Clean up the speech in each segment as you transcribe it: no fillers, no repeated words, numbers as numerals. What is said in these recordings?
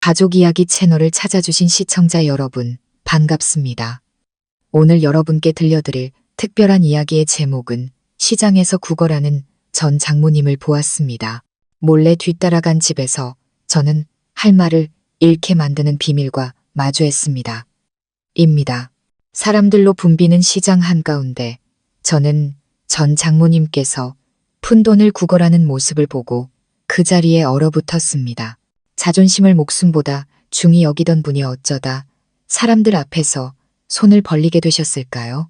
가족 이야기 채널을 찾아주신 시청자 여러분, 반갑습니다. 오늘 여러분께 들려드릴 특별한 이야기의 제목은 시장에서 구걸하는 전 장모님을 보았습니다. 몰래 뒤따라간 집에서 저는 할 말을 잃게 만드는 비밀과 마주했습니다. 입니다. 사람들로 붐비는 시장 한가운데 저는 전 장모님께서 푼돈을 구걸하는 모습을 보고 그 자리에 얼어붙었습니다. 자존심을 목숨보다 중히 여기던 분이 어쩌다 사람들 앞에서 손을 벌리게 되셨을까요?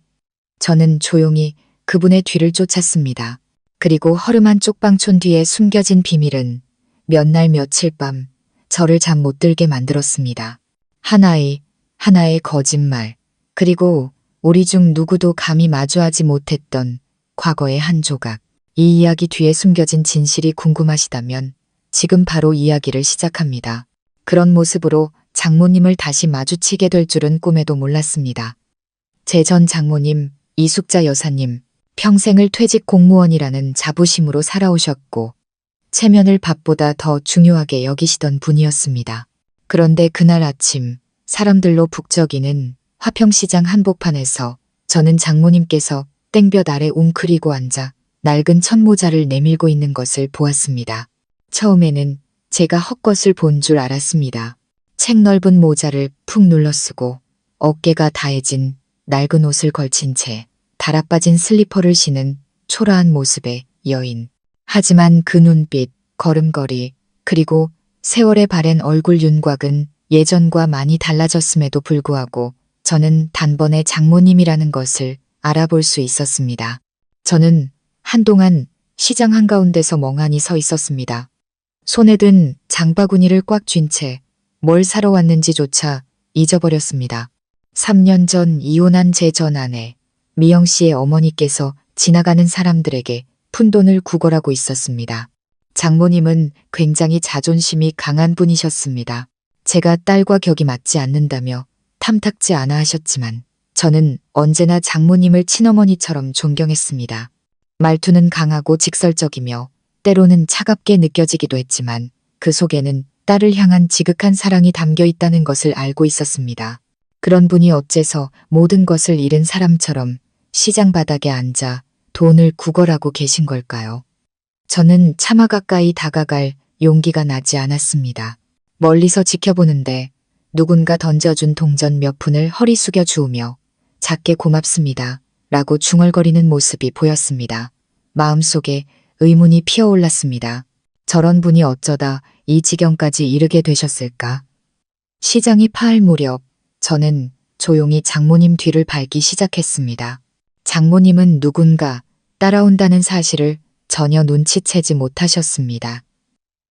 저는 조용히 그분의 뒤를 쫓았습니다. 그리고 허름한 쪽방촌 뒤에 숨겨진 비밀은 몇 날 며칠 밤 저를 잠 못 들게 만들었습니다. 하나의 거짓말, 그리고 우리 중 누구도 감히 마주하지 못했던 과거의 한 조각. 이 이야기 뒤에 숨겨진 진실이 궁금하시다면 지금 바로 이야기를 시작합니다. 그런 모습으로 장모님을 다시 마주치게 될 줄은 꿈에도 몰랐습니다. 제 전 장모님 이숙자 여사님, 평생을 퇴직 공무원이라는 자부심으로 살아오셨고 체면을 밥보다 더 중요하게 여기시던 분이었습니다. 그런데 그날 아침 사람들로 북적이는 화평시장 한복판에서 저는 장모님께서 땡볕 아래 웅크리고 앉아 낡은 천모자를 내밀고 있는 것을 보았습니다. 처음에는 제가 헛것을 본 줄 알았습니다. 책 넓은 모자를 푹 눌러 쓰고 어깨가 다해진 낡은 옷을 걸친 채 달아빠진 슬리퍼를 신은 초라한 모습의 여인. 하지만 그 눈빛, 걸음걸이, 그리고 세월에 바랜 얼굴 윤곽은 예전과 많이 달라졌음에도 불구하고 저는 단번에 장모님이라는 것을 알아볼 수 있었습니다. 저는 한동안 시장 한가운데서 멍하니 서 있었습니다. 손에 든 장바구니를 꽉 쥔 채 뭘 사러 왔는지조차 잊어버렸습니다. 3년 전 이혼한 제 전 아내 미영 씨의 어머니께서 지나가는 사람들에게 푼돈을 구걸하고 있었습니다. 장모님은 굉장히 자존심이 강한 분이셨습니다. 제가 딸과 격이 맞지 않는다며 탐탁지 않아 하셨지만 저는 언제나 장모님을 친어머니처럼 존경했습니다. 말투는 강하고 직설적이며 때로는 차갑게 느껴지기도 했지만 그 속에는 딸을 향한 지극한 사랑이 담겨 있다는 것을 알고 있었습니다. 그런 분이 어째서 모든 것을 잃은 사람처럼 시장 바닥에 앉아 돈을 구걸하고 계신 걸까요? 저는 차마 가까이 다가갈 용기가 나지 않았습니다. 멀리서 지켜보는데 누군가 던져준 동전 몇 푼을 허리 숙여 주우며 작게 고맙습니다 라고 중얼거리는 모습이 보였습니다. 마음속에 의문이 피어올랐습니다. 저런 분이 어쩌다 이 지경까지 이르게 되셨을까? 시장이 파할 무렵 저는 조용히 장모님 뒤를 밟기 시작했습니다. 장모님은 누군가 따라온다는 사실을 전혀 눈치채지 못하셨습니다.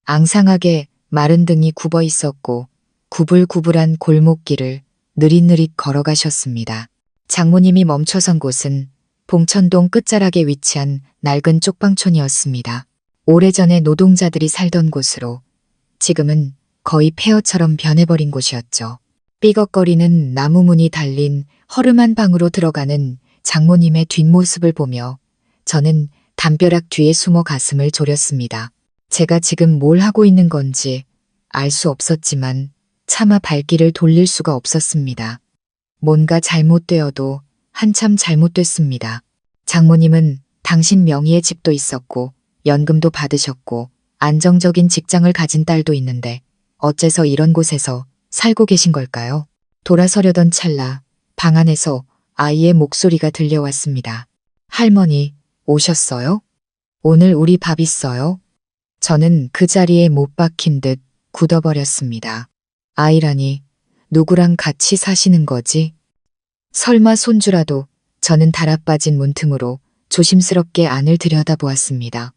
앙상하게 마른 등이 굽어 있었고 구불구불한 골목길을 느릿느릿 걸어가셨습니다. 장모님이 멈춰선 곳은 봉천동 끝자락에 위치한 낡은 쪽방촌이었습니다. 오래전에 노동자들이 살던 곳으로 지금은 거의 폐허처럼 변해버린 곳이었죠. 삐걱거리는 나무 문이 달린 허름한 방으로 들어가는 장모님의 뒷모습을 보며 저는 담벼락 뒤에 숨어 가슴을 졸였습니다. 제가 지금 뭘 하고 있는 건지 알 수 없었지만 차마 발길을 돌릴 수가 없었습니다. 뭔가 잘못되어도 한참 잘못됐습니다. 장모님은 당신 명의의 집도 있었고 연금도 받으셨고 안정적인 직장을 가진 딸도 있는데 어째서 이런 곳에서 살고 계신 걸까요? 돌아서려던 찰나 방 안에서 아이의 목소리가 들려왔습니다. 할머니, 오셨어요? 오늘 우리 밥 있어요? 저는 그 자리에 못 박힌 듯 굳어버렸습니다. 아이라니, 누구랑 같이 사시는 거지? 설마 손주라도. 저는 달아빠진 문틈으로 조심스럽게 안을 들여다보았습니다.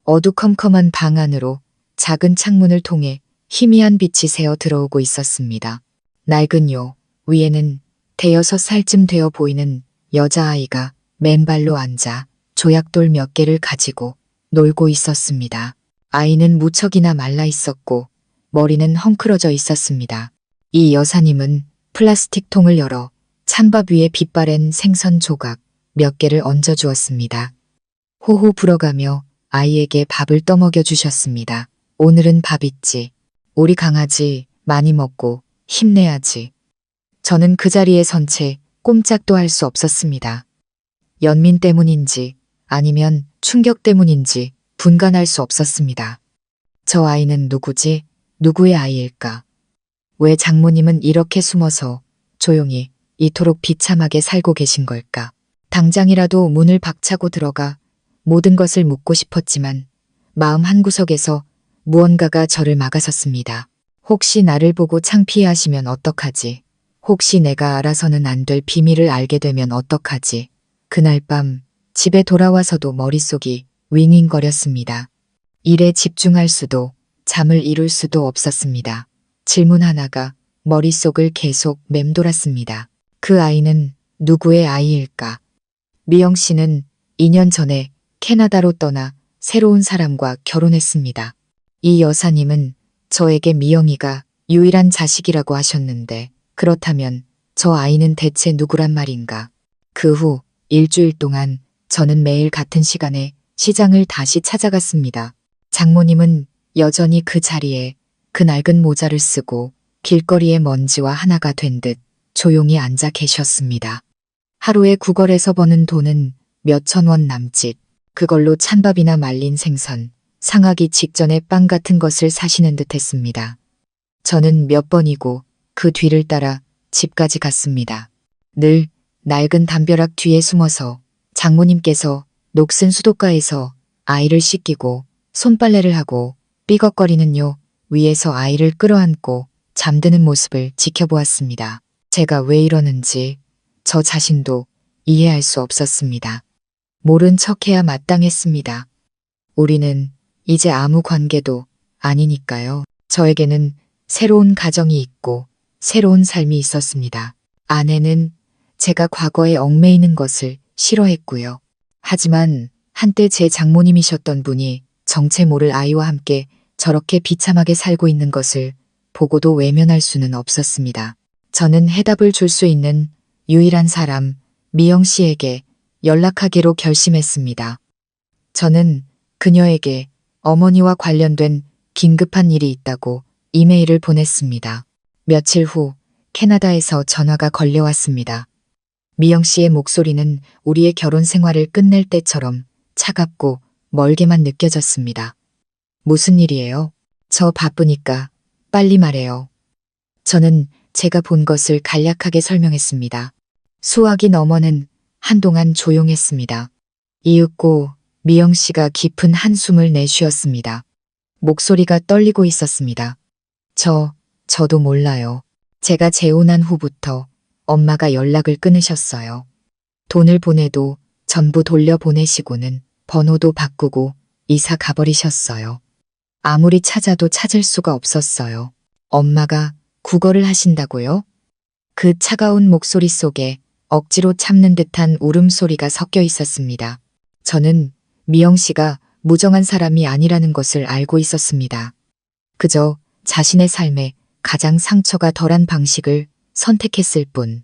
어두컴컴한 방 안으로 작은 창문을 통해 희미한 빛이 새어 들어오고 있었습니다. 낡은 요 위에는 대여섯 살쯤 되어 보이는 여자아이가 맨발로 앉아 조약돌 몇 개를 가지고 놀고 있었습니다. 아이는 무척이나 말라 있었고 머리는 헝클어져 있었습니다. 이 여사님은 플라스틱 통을 열어 찬밥 위에 빛바랜 생선 조각 몇 개를 얹어 주었습니다. 호호 불어가며 아이에게 밥을 떠먹여 주셨습니다. 오늘은 밥 있지. 우리 강아지 많이 먹고 힘내야지. 저는 그 자리에 선 채 꼼짝도 할 수 없었습니다. 연민 때문인지 아니면 충격 때문인지 분간할 수 없었습니다. 저 아이는 누구지? 누구의 아이일까? 왜 장모님은 이렇게 숨어서 조용히 이토록 비참하게 살고 계신 걸까? 당장이라도 문을 박차고 들어가 모든 것을 묻고 싶었지만 마음 한구석에서 무언가가 저를 막아섰습니다. 혹시 나를 보고 창피해하시면 어떡하지? 혹시 내가 알아서는 안 될 비밀을 알게 되면 어떡하지? 그날 밤 집에 돌아와서도 머릿속이 윙윙거렸습니다. 일에 집중할 수도 잠을 이룰 수도 없었습니다. 질문 하나가 머릿속을 계속 맴돌았습니다. 그 아이는 누구의 아이일까? 미영 씨는 2년 전에 캐나다로 떠나 새로운 사람과 결혼했습니다. 이 여사님은 저에게 미영이가 유일한 자식이라고 하셨는데 그렇다면 저 아이는 대체 누구란 말인가? 그 후 일주일 동안 저는 매일 같은 시간에 시장을 다시 찾아갔습니다. 장모님은 여전히 그 자리에 그 낡은 모자를 쓰고 길거리의 먼지와 하나가 된 듯 조용히 앉아 계셨습니다. 하루에 구걸에서 버는 돈은 몇천 원 남짓, 그걸로 찬밥이나 말린 생선, 상하기 직전에 빵 같은 것을 사시는 듯 했습니다. 저는 몇 번이고 그 뒤를 따라 집까지 갔습니다. 늘 낡은 담벼락 뒤에 숨어서 장모님께서 녹슨 수도가에서 아이를 씻기고 손빨래를 하고 삐걱거리는 요 위에서 아이를 끌어안고 잠드는 모습을 지켜보았습니다. 제가 왜 이러는지 저 자신도 이해할 수 없었습니다. 모른 척해야 마땅했습니다. 우리는 이제 아무 관계도 아니니까요. 저에게는 새로운 가정이 있고 새로운 삶이 있었습니다. 아내는 제가 과거에 얽매이는 것을 싫어했고요. 하지만 한때 제 장모님이셨던 분이 정체 모를 아이와 함께 저렇게 비참하게 살고 있는 것을 보고도 외면할 수는 없었습니다. 저는 해답을 줄 수 있는 유일한 사람 미영 씨에게 연락하기로 결심했습니다. 저는 그녀에게 어머니와 관련된 긴급한 일이 있다고 이메일을 보냈습니다. 며칠 후 캐나다에서 전화가 걸려왔습니다. 미영 씨의 목소리는 우리의 결혼 생활을 끝낼 때처럼 차갑고 멀게만 느껴졌습니다. 무슨 일이에요? 저 바쁘니까 빨리 말해요. 저는 제가 본 것을 간략하게 설명했습니다. 수학이 넘어는 한동안 조용했습니다. 이윽고 미영 씨가 깊은 한숨을 내쉬었습니다. 목소리가 떨리고 있었습니다. 저도 몰라요. 제가 재혼한 후부터 엄마가 연락을 끊으셨어요. 돈을 보내도 전부 돌려보내시고는 번호도 바꾸고 이사 가버리셨어요. 아무리 찾아도 찾을 수가 없었어요. 엄마가 구걸을 하신다고요? 그 차가운 목소리 속에 억지로 참는 듯한 울음소리가 섞여 있었습니다. 저는 미영 씨가 무정한 사람이 아니라는 것을 알고 있었습니다. 그저 자신의 삶에 가장 상처가 덜한 방식을 선택했을 뿐.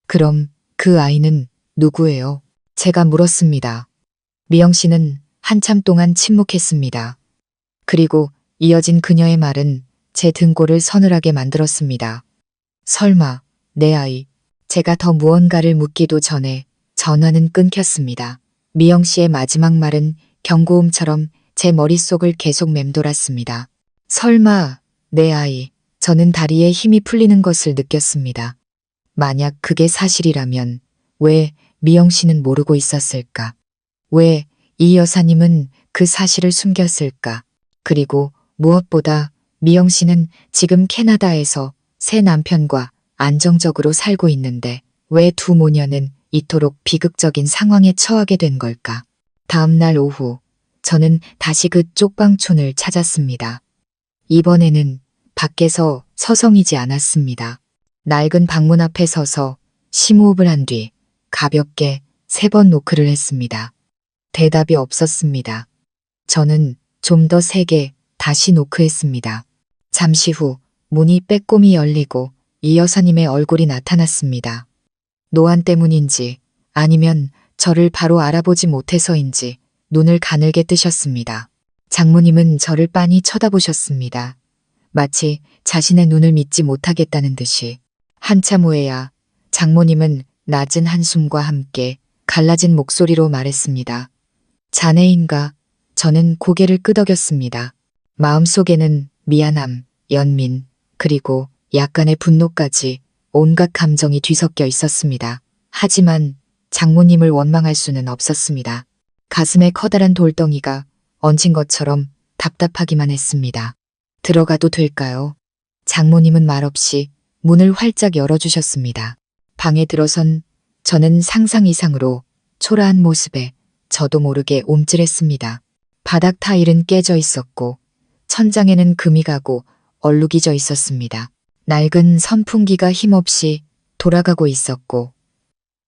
그럼 그 아이는 누구예요? 제가 물었습니다. 미영 씨는 한참 동안 침묵했습니다. 그리고 이어진 그녀의 말은 제 등골을 서늘하게 만들었습니다. 설마 내 아이. 제가 더 무언가를 묻기도 전에 전화는 끊겼습니다. 미영 씨의 마지막 말은 경고음처럼 제 머릿속을 계속 맴돌았습니다. 설마 내 아이. 저는 다리에 힘이 풀리는 것을 느꼈습니다. 만약 그게 사실이라면 왜 미영 씨는 모르고 있었을까? 왜 이 여사님은 그 사실을 숨겼을까? 그리고 무엇보다 미영 씨는 지금 캐나다에서 새 남편과 안정적으로 살고 있는데 왜 두 모녀는 이토록 비극적인 상황에 처하게 된 걸까? 다음 날 오후 저는 다시 그 쪽방촌을 찾았습니다. 이번에는 밖에서 서성이지 않았습니다. 낡은 방문 앞에 서서 심호흡을 한 뒤 가볍게 3번 노크를 했습니다. 대답이 없었습니다. 저는 좀 더 세게 다시 노크했습니다. 잠시 후 문이 빼꼼히 열리고 이 여사님의 얼굴이 나타났습니다. 노안 때문인지 아니면 저를 바로 알아보지 못해서인지 눈을 가늘게 뜨셨습니다. 장모님은 저를 빤히 쳐다보셨습니다. 마치 자신의 눈을 믿지 못하겠다는 듯이. 한참 후에야 장모님은 낮은 한숨과 함께 갈라진 목소리로 말했습니다. 자네인가? 저는 고개를 끄덕였습니다. 마음속에는 미안함, 연민, 그리고 약간의 분노까지 온갖 감정이 뒤섞여 있었습니다. 하지만 장모님을 원망할 수는 없었습니다. 가슴에 커다란 돌덩이가 얹힌 것처럼 답답하기만 했습니다. 들어가도 될까요? 장모님은 말없이 문을 활짝 열어주셨습니다. 방에 들어선 저는 상상 이상으로 초라한 모습에 저도 모르게 움찔했습니다. 바닥 타일은 깨져 있었고 천장에는 금이 가고 얼룩이 져 있었습니다. 낡은 선풍기가 힘없이 돌아가고 있었고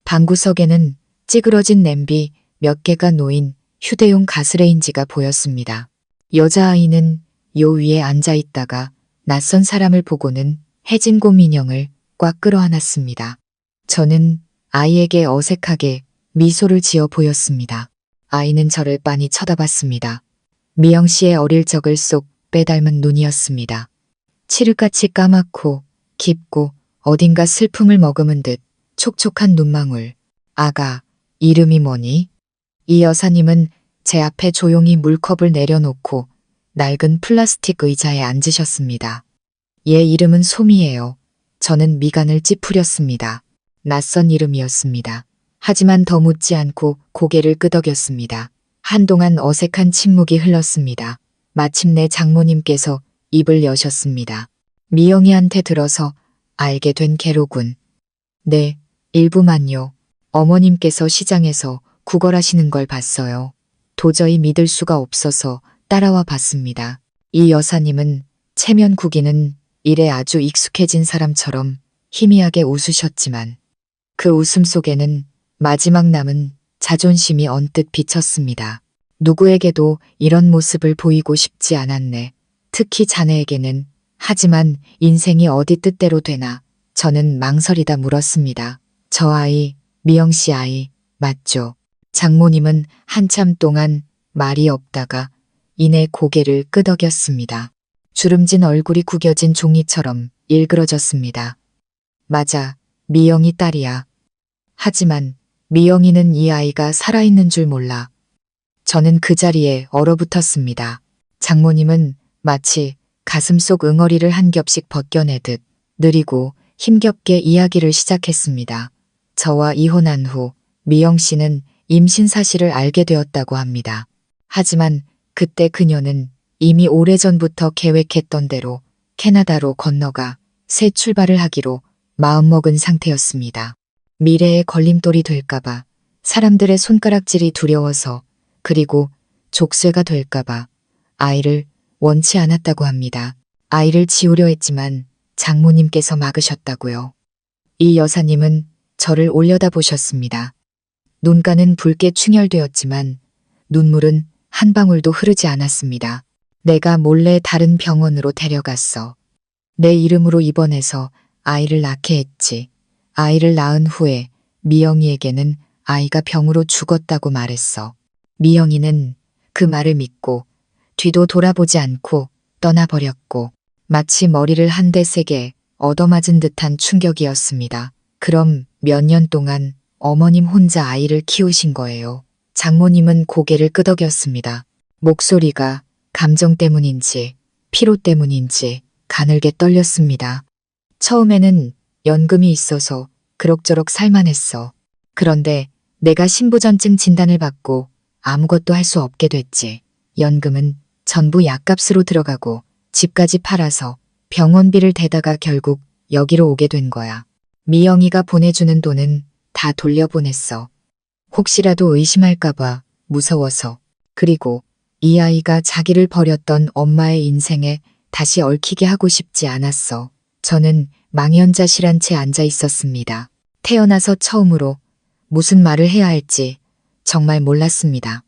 방구석에는 찌그러진 냄비 몇 개가 놓인 휴대용 가스레인지가 보였습니다. 여자아이는 요 위에 앉아 있다가 낯선 사람을 보고는 해진곰 인형을 꽉 끌어안았습니다. 저는 아이에게 어색하게 미소를 지어 보였습니다. 아이는 저를 빤히 쳐다봤습니다. 미영 씨의 어릴 적을 쏙 빼닮은 눈이었습니다. 칠흑같이 까맣고 깊고 어딘가 슬픔을 머금은 듯 촉촉한 눈망울. 아가, 이름이 뭐니? 이 여사님은 제 앞에 조용히 물컵을 내려놓고 낡은 플라스틱 의자에 앉으셨습니다. 얘 이름은 소미예요. 저는 미간을 찌푸렸습니다. 낯선 이름이었습니다. 하지만 더 묻지 않고 고개를 끄덕였습니다. 한동안 어색한 침묵이 흘렀습니다. 마침내 장모님께서 입을 여셨습니다. 미영이한테 들어서 알게 된 개로군. 네, 일부만요. 어머님께서 시장에서 구걸하시는 걸 봤어요. 도저히 믿을 수가 없어서 따라와 봤습니다. 이 여사님은 체면 구기는 일에 아주 익숙해진 사람처럼 희미하게 웃으셨지만 그 웃음 속에는 마지막 남은 자존심이 언뜻 비쳤습니다. 누구에게도 이런 모습을 보이고 싶지 않았네. 특히 자네에게는. 하지만 인생이 어디 뜻대로 되나. 저는 망설이다 물었습니다. 저 아이, 미영 씨 아이, 맞죠? 장모님은 한참 동안 말이 없다가 이내 고개를 끄덕였습니다. 주름진 얼굴이 구겨진 종이처럼 일그러졌습니다. 맞아, 미영이 딸이야. 하지만 미영이는 이 아이가 살아있는 줄 몰라. 저는 그 자리에 얼어붙었습니다. 장모님은 마치 가슴속 응어리를 한 겹씩 벗겨내듯 느리고 힘겹게 이야기를 시작했습니다. 저와 이혼한 후 미영 씨는 임신 사실을 알게 되었다고 합니다. 하지만 그때 그녀는 이미 오래전부터 계획했던 대로 캐나다로 건너가 새 출발을 하기로 마음먹은 상태였습니다. 미래에 걸림돌이 될까봐, 사람들의 손가락질이 두려워서, 그리고 족쇄가 될까봐 아이를 원치 않았다고 합니다. 아이를 지우려 했지만 장모님께서 막으셨다고요. 이 여사님은 저를 올려다보셨습니다. 눈가는 붉게 충혈되었지만 눈물은 한 방울도 흐르지 않았습니다. 내가 몰래 다른 병원으로 데려갔어. 내 이름으로 입원해서 아이를 낳게 했지. 아이를 낳은 후에 미영이에게는 아이가 병으로 죽었다고 말했어. 미영이는 그 말을 믿고 뒤도 돌아보지 않고 떠나버렸고 마치 머리를 한 대 세게 얻어맞은 듯한 충격이었습니다. 그럼 몇 년 동안 어머님 혼자 아이를 키우신 거예요. 장모님은 고개를 끄덕였습니다. 목소리가 감정 때문인지 피로 때문인지 가늘게 떨렸습니다. 처음에는 연금이 있어서 그럭저럭 살만했어. 그런데 내가 신부전증 진단을 받고 아무것도 할 수 없게 됐지. 연금은 전부 약값으로 들어가고 집까지 팔아서 병원비를 대다가 결국 여기로 오게 된 거야. 미영이가 보내주는 돈은 다 돌려보냈어. 혹시라도 의심할까봐 무서워서. 그리고 이 아이가 자기를 버렸던 엄마의 인생에 다시 얽히게 하고 싶지 않았어. 저는 망연자실한 채 앉아 있었습니다. 태어나서 처음으로 무슨 말을 해야 할지 정말 몰랐습니다.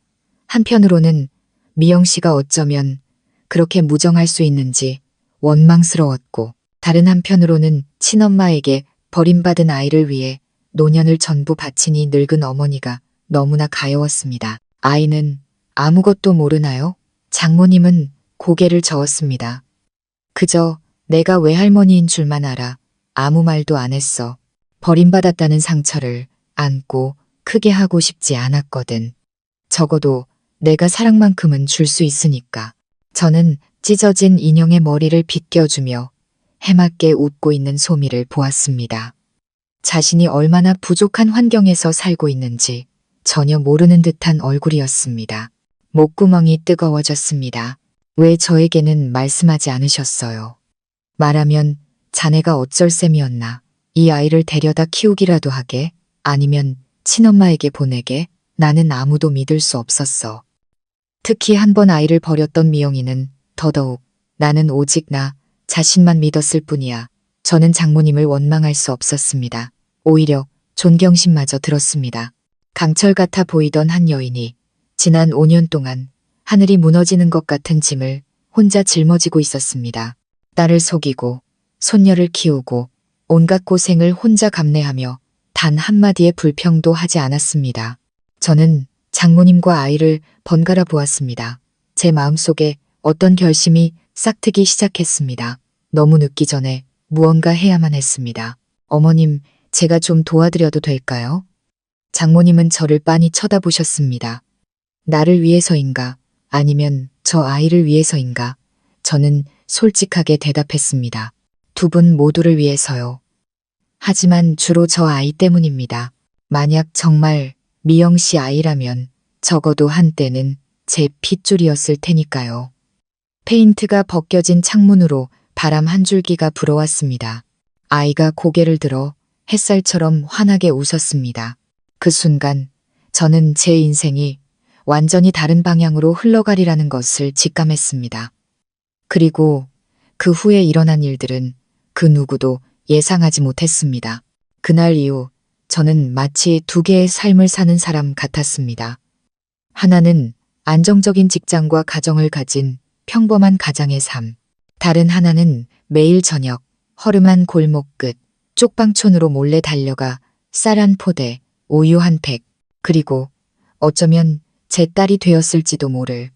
한편으로는 미영 씨가 어쩌면 그렇게 무정할 수 있는지 원망스러웠고, 다른 한편으로는 친엄마에게 버림받은 아이를 위해 노년을 전부 바치니 늙은 어머니가 너무나 가여웠습니다. 아이는 아무것도 모르나요? 장모님은 고개를 저었습니다. 그저 내가 외할머니인 줄만 알아 아무 말도 안 했어. 버림받았다는 상처를 안고 크게 하고 싶지 않았거든. 적어도 내가 사랑만큼은 줄 수 있으니까. 저는 찢어진 인형의 머리를 빗겨주며 해맑게 웃고 있는 소미를 보았습니다. 자신이 얼마나 부족한 환경에서 살고 있는지 전혀 모르는 듯한 얼굴이었습니다. 목구멍이 뜨거워졌습니다. 왜 저에게는 말씀하지 않으셨어요? 말하면 자네가 어쩔 셈이었나? 이 아이를 데려다 키우기라도 하게? 아니면 친엄마에게 보내게? 나는 아무도 믿을 수 없었어. 특히 한 번 아이를 버렸던 미영이는 더더욱 나는 오직 나 자신만 믿었을 뿐이야. 저는 장모님을 원망할 수 없었습니다. 오히려 존경심마저 들었습니다. 강철 같아 보이던 한 여인이 지난 5년 동안 하늘이 무너지는 것 같은 짐을 혼자 짊어지고 있었습니다. 딸을 속이고 손녀를 키우고 온갖 고생을 혼자 감내하며 단 한마디의 불평도 하지 않았습니다. 저는 장모님과 아이를 번갈아 보았습니다. 제 마음속에 어떤 결심이 싹트기 시작했습니다. 너무 늦기 전에 무언가 해야만 했습니다. 어머님, 제가 좀 도와드려도 될까요? 장모님은 저를 빤히 쳐다보셨습니다. 나를 위해서인가? 아니면 저 아이를 위해서인가? 저는 솔직하게 대답했습니다. 두 분 모두를 위해서요. 하지만 주로 저 아이 때문입니다. 만약 정말 미영 씨 아이라면 적어도 한때는 제 핏줄이었을 테니까요. 페인트가 벗겨진 창문으로 바람 한 줄기가 불어왔습니다. 아이가 고개를 들어 햇살처럼 환하게 웃었습니다. 그 순간 저는 제 인생이 완전히 다른 방향으로 흘러가리라는 것을 직감했습니다. 그리고 그 후에 일어난 일들은 그 누구도 예상하지 못했습니다. 그날 이후 저는 마치 두 개의 삶을 사는 사람 같았습니다. 하나는 안정적인 직장과 가정을 가진 평범한 가장의 삶. 다른 하나는 매일 저녁 허름한 골목 끝 쪽방촌으로 몰래 달려가 쌀 한 포대, 우유 한 팩, 그리고 어쩌면 제 딸이 되었을지도 모를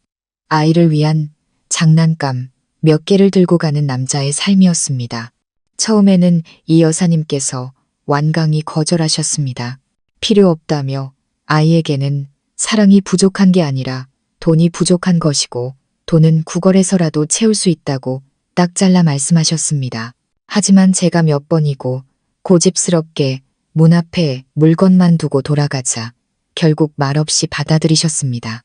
아이를 위한 장난감 몇 개를 들고 가는 남자의 삶이었습니다. 처음에는 이 여사님께서 완강히 거절하셨습니다. 필요 없다며 아이에게는 사랑이 부족한 게 아니라 돈이 부족한 것이고 돈은 구걸해서라도 채울 수 있다고 딱 잘라 말씀하셨습니다. 하지만 제가 몇 번이고 고집스럽게 문 앞에 물건만 두고 돌아가자 결국 말없이 받아들이셨습니다.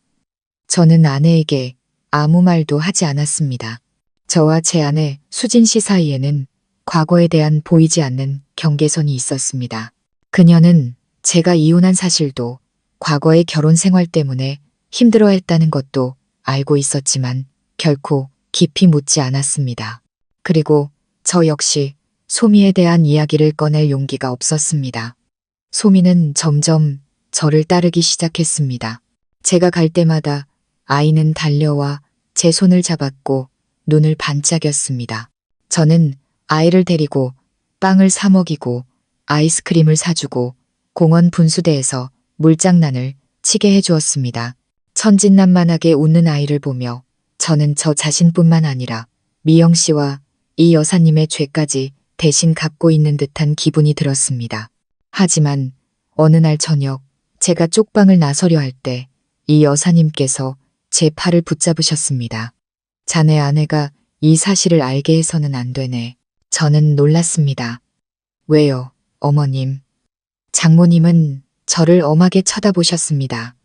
저는 아내에게 아무 말도 하지 않았습니다. 저와 제 아내 수진 씨 사이에는 과거에 대한 보이지 않는 경계선이 있었습니다. 그녀는 제가 이혼한 사실도 과거의 결혼 생활 때문에 힘들어했다는 것도 알고 있었지만 결코 깊이 묻지 않았습니다. 그리고 저 역시 소미에 대한 이야기를 꺼낼 용기가 없었습니다. 소미는 점점 저를 따르기 시작했습니다. 제가 갈 때마다 아이는 달려와 제 손을 잡았고 눈을 반짝였습니다. 저는 아이를 데리고 빵을 사 먹이고 아이스크림을 사주고 공원 분수대에서 물장난을 치게 해주었습니다. 천진난만하게 웃는 아이를 보며 저는 저 자신뿐만 아니라 미영 씨와 이 여사님의 죄까지 대신 갚고 있는 듯한 기분이 들었습니다. 하지만 어느 날 저녁 제가 쪽방을 나서려 할 때 이 여사님께서 제 팔을 붙잡으셨습니다. 자네 아내가 이 사실을 알게 해서는 안 되네. 저는 놀랐습니다. 왜요, 어머님? 장모님은 저를 엄하게 쳐다보셨습니다.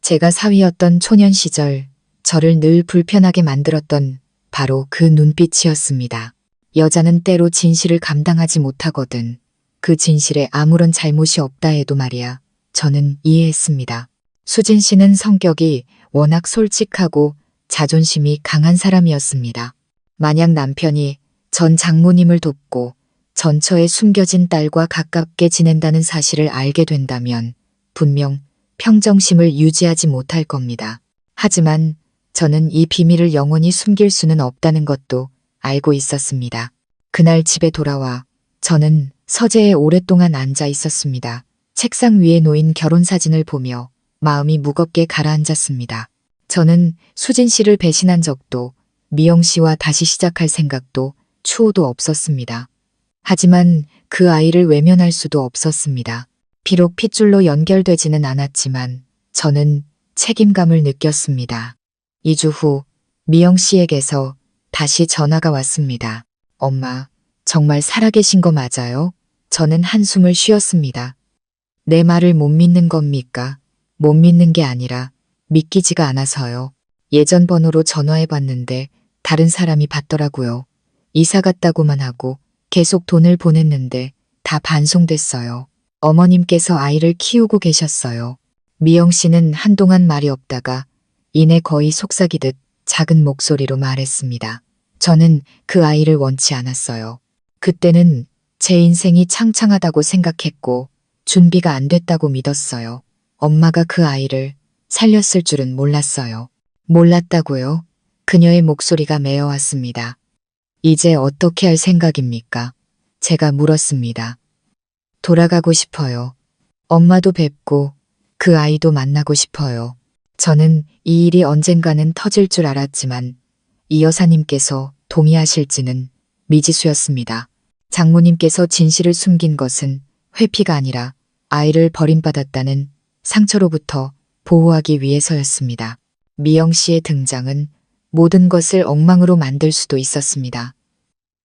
제가 사위였던 초년 시절 저를 늘 불편하게 만들었던 바로 그 눈빛이었습니다. 여자는 때로 진실을 감당하지 못하거든. 그 진실에 아무런 잘못이 없다 해도 말이야. 저는 이해했습니다. 수진 씨는 성격이 워낙 솔직하고 자존심이 강한 사람이었습니다. 만약 남편이 전 장모님을 돕고 전처에 숨겨진 딸과 가깝게 지낸다는 사실을 알게 된다면 분명 평정심을 유지하지 못할 겁니다. 하지만 저는 이 비밀을 영원히 숨길 수는 없다는 것도 알고 있었습니다. 그날 집에 돌아와 저는 서재에 오랫동안 앉아 있었습니다. 책상 위에 놓인 결혼사진을 보며 마음이 무겁게 가라앉았습니다. 저는 수진 씨를 배신한 적도 미영 씨와 다시 시작할 생각도 추호도 없었습니다. 하지만 그 아이를 외면할 수도 없었습니다. 비록 핏줄로 연결되지는 않았지만 저는 책임감을 느꼈습니다. 2주 후 미영 씨에게서 다시 전화가 왔습니다. 엄마, 정말 살아계신 거 맞아요? 저는 한숨을 쉬었습니다. 내 말을 못 믿는 겁니까? 못 믿는 게 아니라 믿기지가 않아서요. 예전 번호로 전화해봤는데 다른 사람이 받더라고요. 이사 갔다고만 하고 계속 돈을 보냈는데 다 반송됐어요. 어머님께서 아이를 키우고 계셨어요. 미영 씨는 한동안 말이 없다가 이내 거의 속삭이듯 작은 목소리로 말했습니다. 저는 그 아이를 원치 않았어요. 그때는 제 인생이 창창하다고 생각했고 준비가 안 됐다고 믿었어요. 엄마가 그 아이를 살렸을 줄은 몰랐어요. 몰랐다고요? 그녀의 목소리가 메어왔습니다. 이제 어떻게 할 생각입니까? 제가 물었습니다. 돌아가고 싶어요. 엄마도 뵙고 그 아이도 만나고 싶어요. 저는 이 일이 언젠가는 터질 줄 알았지만 이 여사님께서 동의하실지는 미지수였습니다. 장모님께서 진실을 숨긴 것은 회피가 아니라 아이를 버림받았다는 상처로부터 보호하기 위해서였습니다. 미영 씨의 등장은 모든 것을 엉망으로 만들 수도 있었습니다.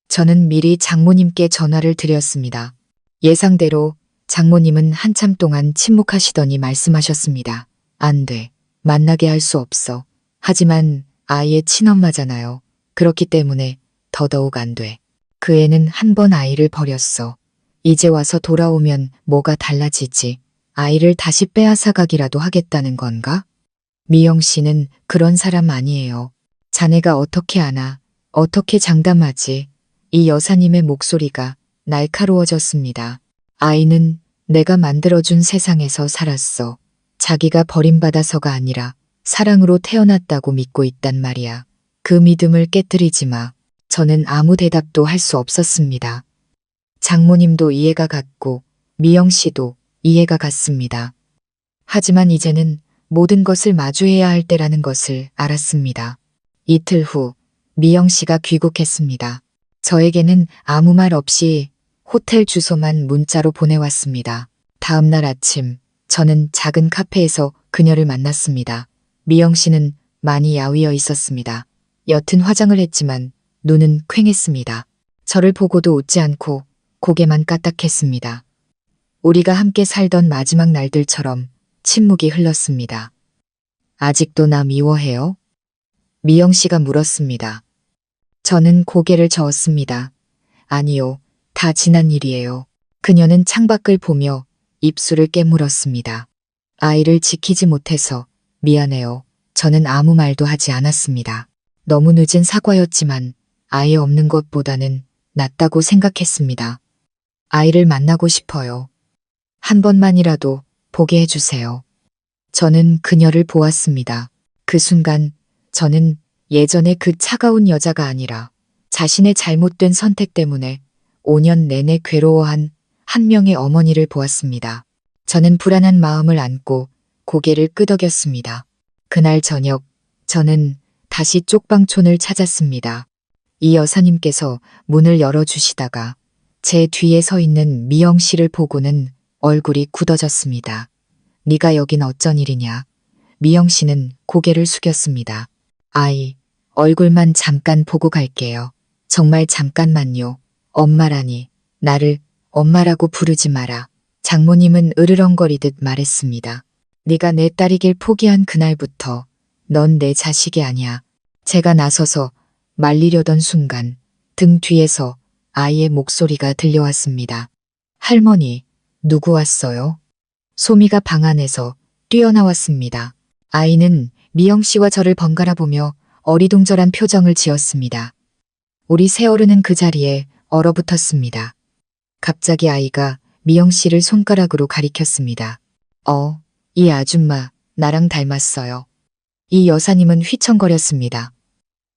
저는 미리 장모님께 전화를 드렸습니다. 예상대로 장모님은 한참 동안 침묵하시더니 말씀하셨습니다. 안 돼. 만나게 할 수 없어. 하지만 아이의 친엄마잖아요. 그렇기 때문에 더더욱 안 돼. 그 애는 한 번 아이를 버렸어. 이제 와서 돌아오면 뭐가 달라지지? 아이를 다시 빼앗아가기라도 하겠다는 건가? 미영 씨는 그런 사람 아니에요. 자네가 어떻게 아나? 어떻게 장담하지? 이 여사님의 목소리가 날카로워졌습니다. 아이는 내가 만들어준 세상에서 살았어. 자기가 버림받아서가 아니라 사랑으로 태어났다고 믿고 있단 말이야. 그 믿음을 깨뜨리지 마. 저는 아무 대답도 할 수 없었습니다. 장모님도 이해가 갔고 미영 씨도 이해가 갔습니다. 하지만 이제는 모든 것을 마주해야 할 때라는 것을 알았습니다. 이틀 후 미영 씨가 귀국했습니다. 저에게는 아무 말 없이 호텔 주소만 문자로 보내왔습니다. 다음 날 아침 저는 작은 카페에서 그녀를 만났습니다. 미영 씨는 많이 야위어 있었습니다. 옅은 화장을 했지만 눈은 퀭했습니다. 저를 보고도 웃지 않고 고개만 까딱했습니다. 우리가 함께 살던 마지막 날들처럼 침묵이 흘렀습니다. 아직도 나 미워해요? 미영 씨가 물었습니다. 저는 고개를 저었습니다. 아니요, 다 지난 일이에요. 그녀는 창밖을 보며 입술을 깨물었습니다. 아이를 지키지 못해서 미안해요. 저는 아무 말도 하지 않았습니다. 너무 늦은 사과였지만 아예 없는 것보다는 낫다고 생각했습니다. 아이를 만나고 싶어요. 한 번만이라도 보게 해주세요. 저는 그녀를 보았습니다. 그 순간 저는 예전에 그 차가운 여자가 아니라 자신의 잘못된 선택 때문에 5년 내내 괴로워한 한 명의 어머니를 보았습니다. 저는 불안한 마음을 안고 고개를 끄덕였습니다. 그날 저녁 저는 다시 쪽방촌을 찾았습니다. 이 여사님께서 문을 열어주시다가 제 뒤에 서 있는 미영 씨를 보고는 얼굴이 굳어졌습니다. 네가 여긴 어쩐 일이냐? 미영 씨는 고개를 숙였습니다. 아이, 얼굴만 잠깐 보고 갈게요. 정말 잠깐만요. 엄마라니, 나를 엄마라고 부르지 마라. 장모님은 으르렁거리듯 말했습니다. 네가 내 딸이길 포기한 그날부터 넌 내 자식이 아니야. 제가 나서서 말리려던 순간 등 뒤에서 아이의 목소리가 들려왔습니다. 할머니, 누구 왔어요? 소미가 방 안에서 뛰어나왔습니다. 아이는 미영 씨와 저를 번갈아 보며 어리둥절한 표정을 지었습니다. 우리 새어른은 그 자리에 얼어붙었습니다. 갑자기 아이가 미영 씨를 손가락으로 가리켰습니다. 이 아줌마 나랑 닮았어요. 이 여사님은 휘청거렸습니다.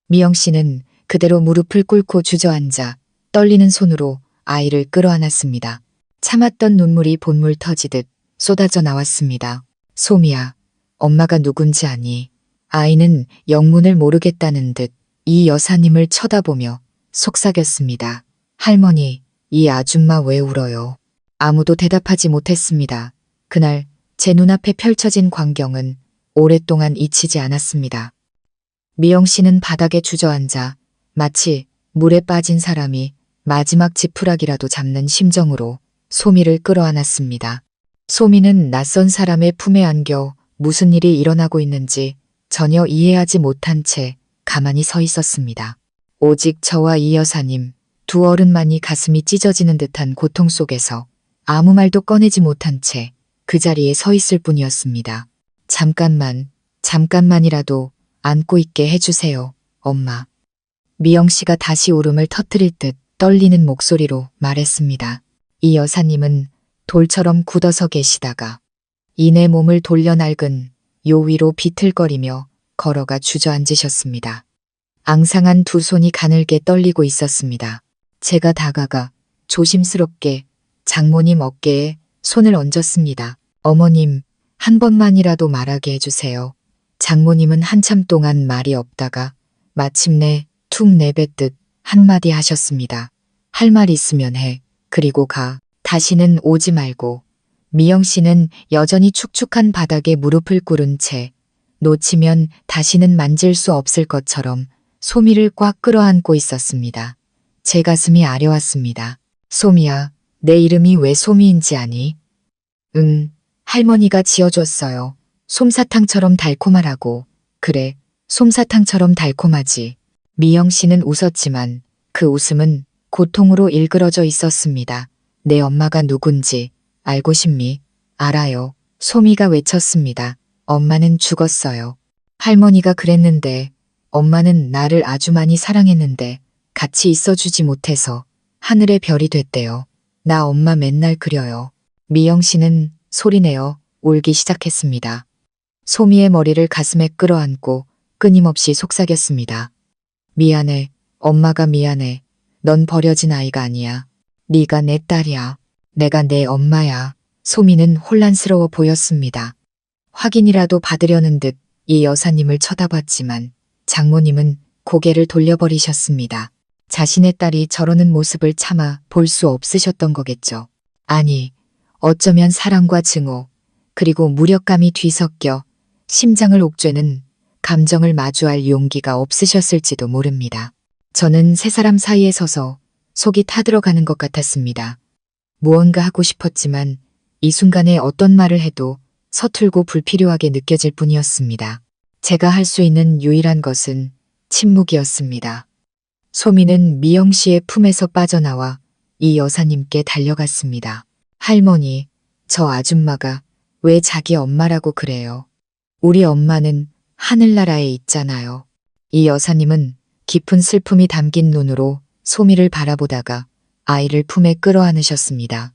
미영 씨는 그대로 무릎을 꿇고 주저앉아 떨리는 손으로 아이를 끌어안았습니다. 참았던 눈물이 본물 터지듯 쏟아져 나왔습니다. 소미야, 엄마가 누군지 아니? 아이는 영문을 모르겠다는 듯 이 여사님을 쳐다보며 속삭였습니다. 할머니, 이 아줌마 왜 울어요? 아무도 대답하지 못했습니다. 그날 제 눈앞에 펼쳐진 광경은 오랫동안 잊히지 않았습니다. 미영 씨는 바닥에 주저앉아 마치 물에 빠진 사람이 마지막 지푸라기라도 잡는 심정으로 소미를 끌어안았습니다. 소미는 낯선 사람의 품에 안겨 무슨 일이 일어나고 있는지 전혀 이해하지 못한 채 가만히 서 있었습니다. 오직 저와 이 여사님, 두 어른만이 가슴이 찢어지는 듯한 고통 속에서 아무 말도 꺼내지 못한 채 그 자리에 서 있을 뿐이었습니다. 잠깐만이라도 안고 있게 해주세요, 엄마. 미영 씨가 다시 울음을 터뜨릴 듯 떨리는 목소리로 말했습니다. 이 여사님은 돌처럼 굳어서 계시다가 이내 몸을 돌려 낡은 요 위로 비틀거리며 걸어가 주저앉으셨습니다. 앙상한 두 손이 가늘게 떨리고 있었습니다. 제가 다가가 조심스럽게 장모님 어깨에 손을 얹었습니다. 어머님, 한 번만이라도 말하게 해주세요. 장모님은 한참 동안 말이 없다가 마침내 툭 내뱉듯 한마디 하셨습니다. 할 말 있으면 해. 그리고 가. 다시는 오지 말고. 미영 씨는 여전히 축축한 바닥에 무릎을 꿇은 채 놓치면 다시는 만질 수 없을 것처럼 소미를 꽉 끌어안고 있었습니다. 제 가슴이 아려왔습니다. 소미야, 내 이름이 왜 소미인지 아니? 응, 할머니가 지어줬어요. 솜사탕처럼 달콤하라고. 그래, 솜사탕처럼 달콤하지. 미영 씨는 웃었지만 그 웃음은 고통으로 일그러져 있었습니다. 내 엄마가 누군지 알고 싶니? 알아요. 소미가 외쳤습니다. 엄마는 죽었어요. 할머니가 그랬는데 엄마는 나를 아주 많이 사랑했는데 같이 있어주지 못해서 하늘의 별이 됐대요. 나 엄마 맨날 그려요. 미영 씨는 소리내어 울기 시작했습니다. 소미의 머리를 가슴에 끌어안고 끊임없이 속삭였습니다. 미안해. 엄마가 미안해. 넌 버려진 아이가 아니야. 네가 내 딸이야. 내가 내 엄마야. 소미는 혼란스러워 보였습니다. 확인이라도 받으려는 듯 이 여사님을 쳐다봤지만 장모님은 고개를 돌려버리셨습니다. 자신의 딸이 저러는 모습을 차마 볼 수 없으셨던 거겠죠. 아니, 어쩌면 사랑과 증오, 그리고 무력감이 뒤섞여 심장을 옥죄는 감정을 마주할 용기가 없으셨을지도 모릅니다. 저는 세 사람 사이에 서서 속이 타들어가는 것 같았습니다. 무언가 하고 싶었지만 이 순간에 어떤 말을 해도 서툴고 불필요하게 느껴질 뿐이었습니다. 제가 할 수 있는 유일한 것은 침묵이었습니다. 소미는 미영 씨의 품에서 빠져나와 이 여사님께 달려갔습니다. 할머니, 저 아줌마가 왜 자기 엄마라고 그래요? 우리 엄마는 하늘나라에 있잖아요. 이 여사님은 깊은 슬픔이 담긴 눈으로 소미를 바라보다가 아이를 품에 끌어안으셨습니다.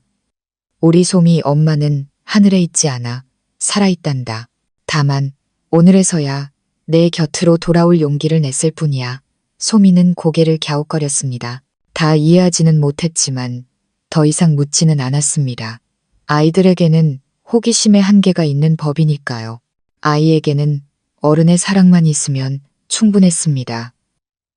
우리 소미 엄마는 하늘에 있지 않아 살아있단다. 다만 오늘에서야 내 곁으로 돌아올 용기를 냈을 뿐이야. 소미는 고개를 갸웃거렸습니다. 다 이해하지는 못했지만 더 이상 묻지는 않았습니다. 아이들에게는 호기심의 한계가 있는 법이니까요. 아이에게는 어른의 사랑만 있으면 충분했습니다.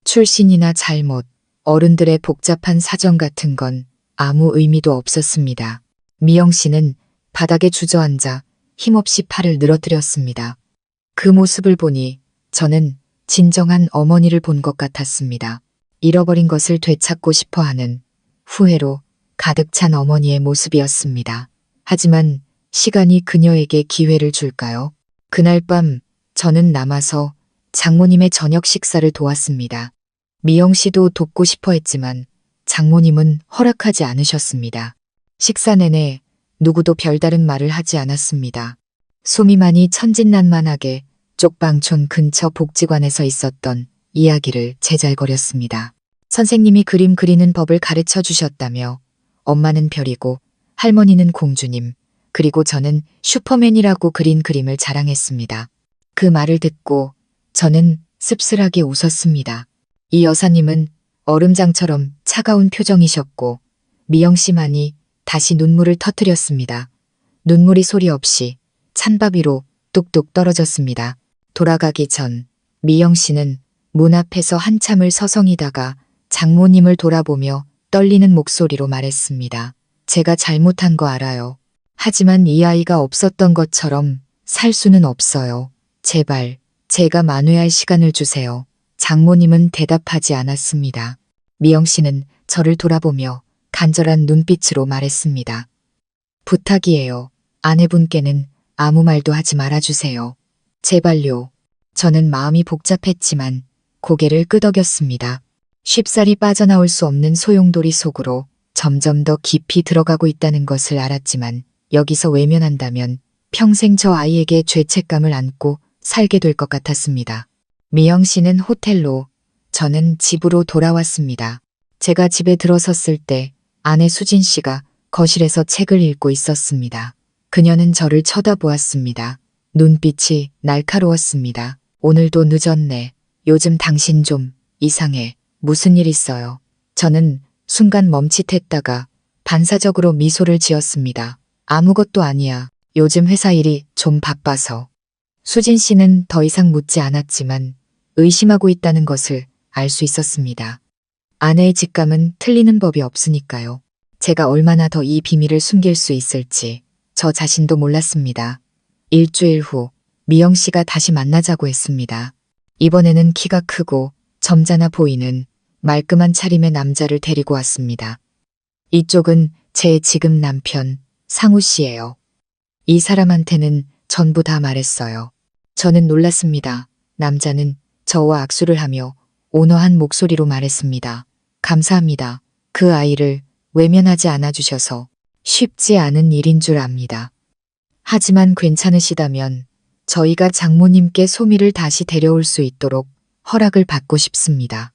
출신이나 잘못, 어른들의 복잡한 사정 같은 건 아무 의미도 없었습니다. 미영 씨는 바닥에 주저앉아 힘없이 팔을 늘어뜨렸습니다. 그 모습을 보니 저는 진정한 어머니를 본 것 같았습니다. 잃어버린 것을 되찾고 싶어하는 후회로 가득 찬 어머니의 모습이었습니다. 하지만 시간이 그녀에게 기회를 줄까요? 그날 밤 저는 남아서 장모님의 저녁 식사를 도왔습니다. 미영 씨도 돕고 싶어 했지만 장모님은 허락하지 않으셨습니다. 식사 내내 누구도 별다른 말을 하지 않았습니다. 소미만이 천진난만하게 쪽방촌 근처 복지관에서 있었던 이야기를 제잘거렸습니다. 선생님이 그림 그리는 법을 가르쳐 주셨다며 엄마는 별이고 할머니는 공주님, 그리고 저는 슈퍼맨이라고 그린 그림을 자랑했습니다. 그 말을 듣고 저는 씁쓸하게 웃었습니다. 이 여사님은 얼음장처럼 차가운 표정이셨고 미영 씨만이 다시 눈물을 터뜨렸습니다. 눈물이 소리 없이 찬밥 위로 뚝뚝 떨어졌습니다. 돌아가기 전 미영 씨는 문 앞에서 한참을 서성이다가 장모님을 돌아보며 떨리는 목소리로 말했습니다. 제가 잘못한 거 알아요. 하지만 이 아이가 없었던 것처럼 살 수는 없어요. 제발 제가 만회할 시간을 주세요. 장모님은 대답하지 않았습니다. 미영 씨는 저를 돌아보며 간절한 눈빛으로 말했습니다. 부탁이에요. 아내분께는 아무 말도 하지 말아주세요. 제발요. 저는 마음이 복잡했지만 고개를 끄덕였습니다. 쉽사리 빠져나올 수 없는 소용돌이 속으로 점점 더 깊이 들어가고 있다는 것을 알았지만 여기서 외면한다면 평생 저 아이에게 죄책감을 안고 살게 될 것 같았습니다. 미영 씨는 호텔로, 저는 집으로 돌아왔습니다. 제가 집에 들어섰을 때 아내 수진 씨가 거실에서 책을 읽고 있었습니다. 그녀는 저를 쳐다보았습니다. 눈빛이 날카로웠습니다. 오늘도 늦었네. 요즘 당신 좀 이상해. 무슨 일 있어요? 저는 순간 멈칫했다가 반사적으로 미소를 지었습니다. 아무것도 아니야. 요즘 회사 일이 좀 바빠서. 수진 씨는 더 이상 묻지 않았지만 의심하고 있다는 것을 알 수 있었습니다. 아내의 직감은 틀리는 법이 없으니까요. 제가 얼마나 더 이 비밀을 숨길 수 있을지 저 자신도 몰랐습니다. 일주일 후 미영 씨가 다시 만나자고 했습니다. 이번에는 키가 크고 점잖아 보이는 말끔한 차림의 남자를 데리고 왔습니다. 이쪽은 제 지금 남편 상우 씨예요. 이 사람한테는 전부 다 말했어요. 저는 놀랐습니다. 남자는 저와 악수를 하며 온화한 목소리로 말했습니다. 감사합니다. 그 아이를 외면하지 않아주셔서 쉽지 않은 일인 줄 압니다. 하지만 괜찮으시다면 저희가 장모님께 소미를 다시 데려올 수 있도록 허락을 받고 싶습니다.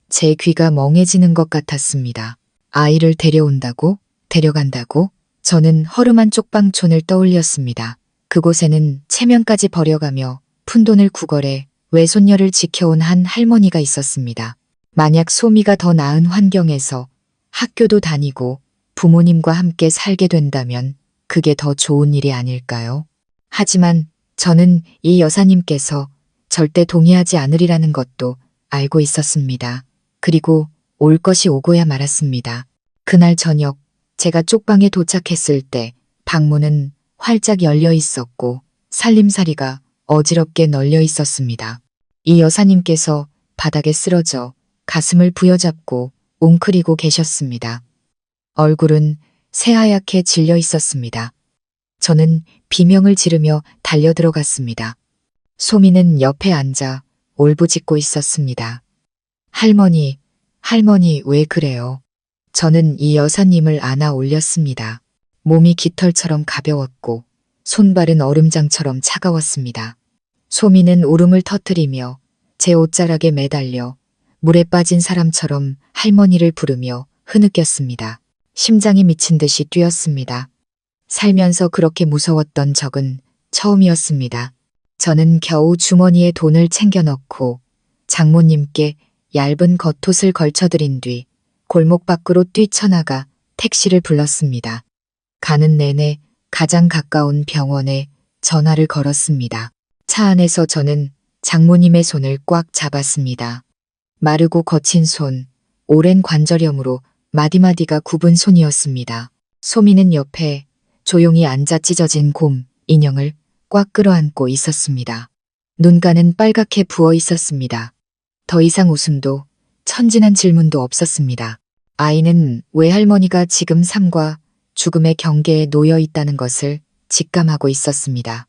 제 귀가 멍해지는 것 같았습니다. 아이를 데려온다고? 데려간다고? 저는 허름한 쪽방촌을 떠올렸습니다. 그곳에는 체면까지 버려가며 푼돈을 구걸해 외손녀를 지켜온 한 할머니가 있었습니다. 만약 소미가 더 나은 환경에서 학교도 다니고 부모님과 함께 살게 된다면 그게 더 좋은 일이 아닐까요? 하지만 저는 이 여사님께서 절대 동의하지 않으리라는 것도 알고 있었습니다. 그리고 올 것이 오고야 말았습니다. 그날 저녁 제가 쪽방에 도착했을 때 방문은 활짝 열려 있었고 살림살이가 어지럽게 널려 있었습니다. 이 여사님께서 바닥에 쓰러져 가슴을 부여잡고 웅크리고 계셨습니다. 얼굴은 새하얗게 질려 있었습니다. 저는 비명을 지르며 달려 들어갔습니다. 소미는 옆에 앉아 울부짖고 있었습니다. 할머니, 할머니 왜 그래요? 저는 이 여사님을 안아 올렸습니다. 몸이 깃털처럼 가벼웠고 손발은 얼음장처럼 차가웠습니다. 소미는 울음을 터뜨리며 제 옷자락에 매달려 물에 빠진 사람처럼 할머니를 부르며 흐느꼈습니다. 심장이 미친 듯이 뛰었습니다. 살면서 그렇게 무서웠던 적은 처음이었습니다. 저는 겨우 주머니에 돈을 챙겨 넣고 장모님께 얇은 겉옷을 걸쳐드린 뒤 골목 밖으로 뛰쳐나가 택시를 불렀습니다. 가는 내내 가장 가까운 병원에 전화를 걸었습니다. 차 안에서 저는 장모님의 손을 꽉 잡았습니다. 마르고 거친 손, 오랜 관절염으로 마디마디가 굽은 손이었습니다. 소미는 옆에 조용히 앉아 찢어진 곰, 인형을 꽉 끌어안고 있었습니다. 눈가는 빨갛게 부어 있었습니다. 더 이상 웃음도 천진한 질문도 없었습니다. 아이는 외할머니가 지금 삶과 죽음의 경계에 놓여 있다는 것을 직감하고 있었습니다.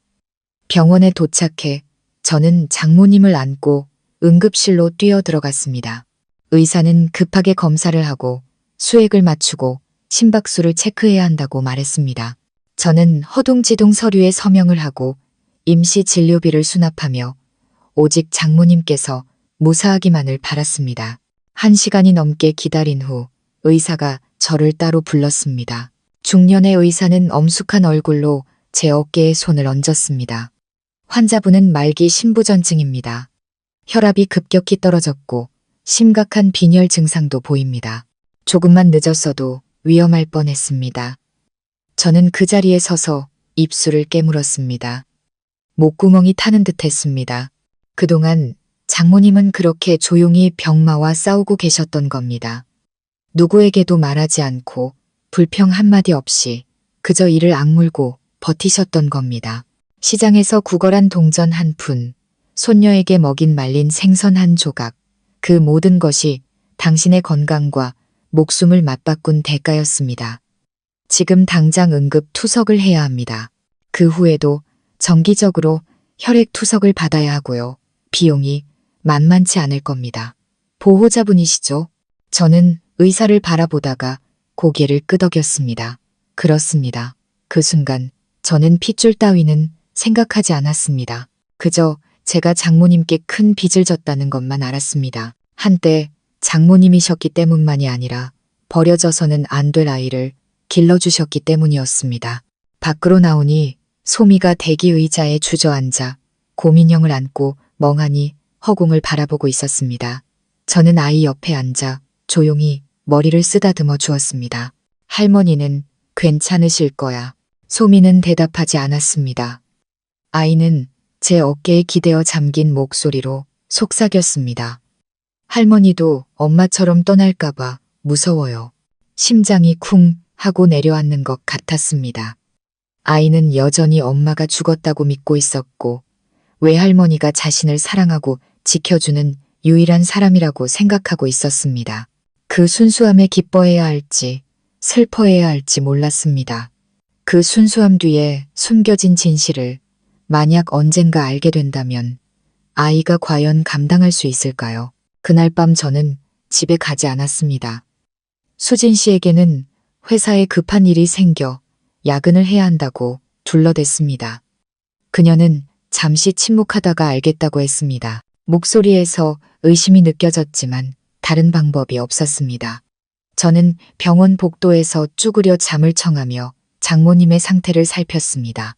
병원에 도착해 저는 장모님을 안고 응급실로 뛰어 들어갔습니다. 의사는 급하게 검사를 하고 수액을 맞추고 심박수를 체크해야 한다고 말했습니다. 저는 허둥지둥 서류에 서명을 하고 임시 진료비를 수납하며 오직 장모님께서 무사하기만을 바랐습니다. 1시간이 넘게 기다린 후 의사가 저를 따로 불렀습니다. 중년의 의사는 엄숙한 얼굴로 제 어깨에 손을 얹었습니다. 환자분은 말기 신부전증입니다. 혈압이 급격히 떨어졌고 심각한 빈혈 증상도 보입니다. 조금만 늦었어도 위험할 뻔했습니다. 저는 그 자리에 서서 입술을 깨물었습니다. 목구멍이 타는 듯 했습니다. 그동안 장모님은 그렇게 조용히 병마와 싸우고 계셨던 겁니다. 누구에게도 말하지 않고 불평 한마디 없이 그저 이를 악물고 버티셨던 겁니다. 시장에서 구걸한 동전 한 푼, 손녀에게 먹인 말린 생선 한 조각, 그 모든 것이 당신의 건강과 목숨을 맞바꾼 대가였습니다. 지금 당장 응급 투석을 해야 합니다. 그 후에도 정기적으로 혈액 투석을 받아야 하고요. 비용이 만만치 않을 겁니다. 보호자분이시죠? 저는 의사를 바라보다가 고개를 끄덕였습니다. 그렇습니다. 그 순간 저는 핏줄 따위는 생각하지 않았습니다. 그저 제가 장모님께 큰 빚을 졌다는 것만 알았습니다. 한때 장모님이셨기 때문만이 아니라 버려져서는 안 될 아이를 길러주셨기 때문이었습니다. 밖으로 나오니 소미가 대기 의자에 주저앉아 고민형을 안고 멍하니 허공을 바라보고 있었습니다. 저는 아이 옆에 앉아 조용히 머리를 쓰다듬어 주었습니다. 할머니는 괜찮으실 거야. 소미는 대답하지 않았습니다. 아이는 제 어깨에 기대어 잠긴 목소리로 속삭였습니다. 할머니도 엄마처럼 떠날까봐 무서워요. 심장이 쿵 하고 내려앉는 것 같았습니다. 아이는 여전히 엄마가 죽었다고 믿고 있었고 외할머니가 자신을 사랑하고 지켜주는 유일한 사람이라고 생각하고 있었습니다. 그 순수함에 기뻐해야 할지 슬퍼해야 할지 몰랐습니다. 그 순수함 뒤에 숨겨진 진실을 만약 언젠가 알게 된다면 아이가 과연 감당할 수 있을까요? 그날 밤 저는 집에 가지 않았습니다. 수진 씨에게는 회사에 급한 일이 생겨 야근을 해야 한다고 둘러댔습니다. 그녀는 잠시 침묵하다가 알겠다고 했습니다. 목소리에서 의심이 느껴졌지만 다른 방법이 없었습니다. 저는 병원 복도에서 쭈그려 잠을 청하며 장모님의 상태를 살폈습니다.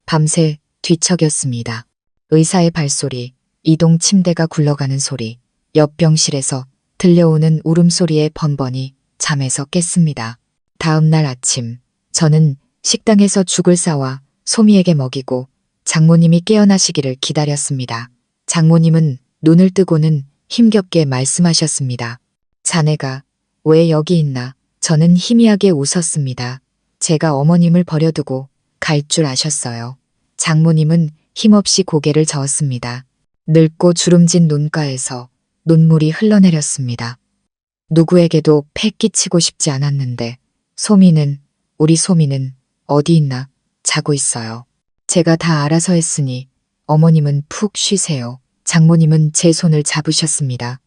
밤새 뒤척였습니다. 의사의 발소리, 이동 침대가 굴러가는 소리, 옆 병실에서 들려오는 울음소리에 번번이 잠에서 깼습니다. 다음 날 아침, 저는 식당에서 죽을 싸와 소미에게 먹이고 장모님이 깨어나시기를 기다렸습니다. 장모님은 눈을 뜨고는 힘겹게 말씀하셨습니다. 자네가 왜 여기 있나? 저는 희미하게 웃었습니다. 제가 어머님을 버려두고 갈 줄 아셨어요. 장모님은 힘없이 고개를 저었습니다. 늙고 주름진 눈가에서 눈물이 흘러내렸습니다. 누구에게도 패 끼치고 싶지 않았는데 우리 소미는 어디 있나? 자고 있어요. 제가 다 알아서 했으니 어머님은 푹 쉬세요. 장모님은 제 손을 잡으셨습니다.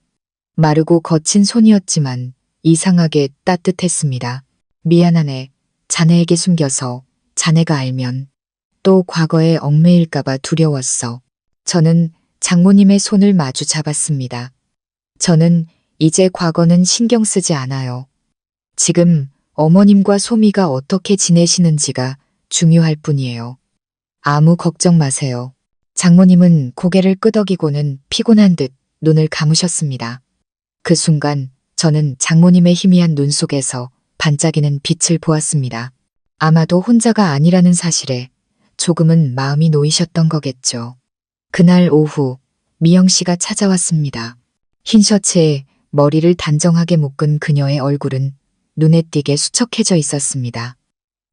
마르고 거친 손이었지만 이상하게 따뜻했습니다. 미안하네. 자네에게 숨겨서 자네가 알면 또 과거에 얽매일까봐 두려웠어. 저는 장모님의 손을 마주 잡았습니다. 저는 이제 과거는 신경 쓰지 않아요. 지금 어머님과 소미가 어떻게 지내시는지가 중요할 뿐이에요. 아무 걱정 마세요. 장모님은 고개를 끄덕이고는 피곤한 듯 눈을 감으셨습니다. 그 순간 저는 장모님의 희미한 눈 속에서 반짝이는 빛을 보았습니다. 아마도 혼자가 아니라는 사실에 조금은 마음이 놓이셨던 거겠죠. 그날 오후 미영 씨가 찾아왔습니다. 흰 셔츠에 머리를 단정하게 묶은 그녀의 얼굴은 눈에 띄게 수척해져 있었습니다.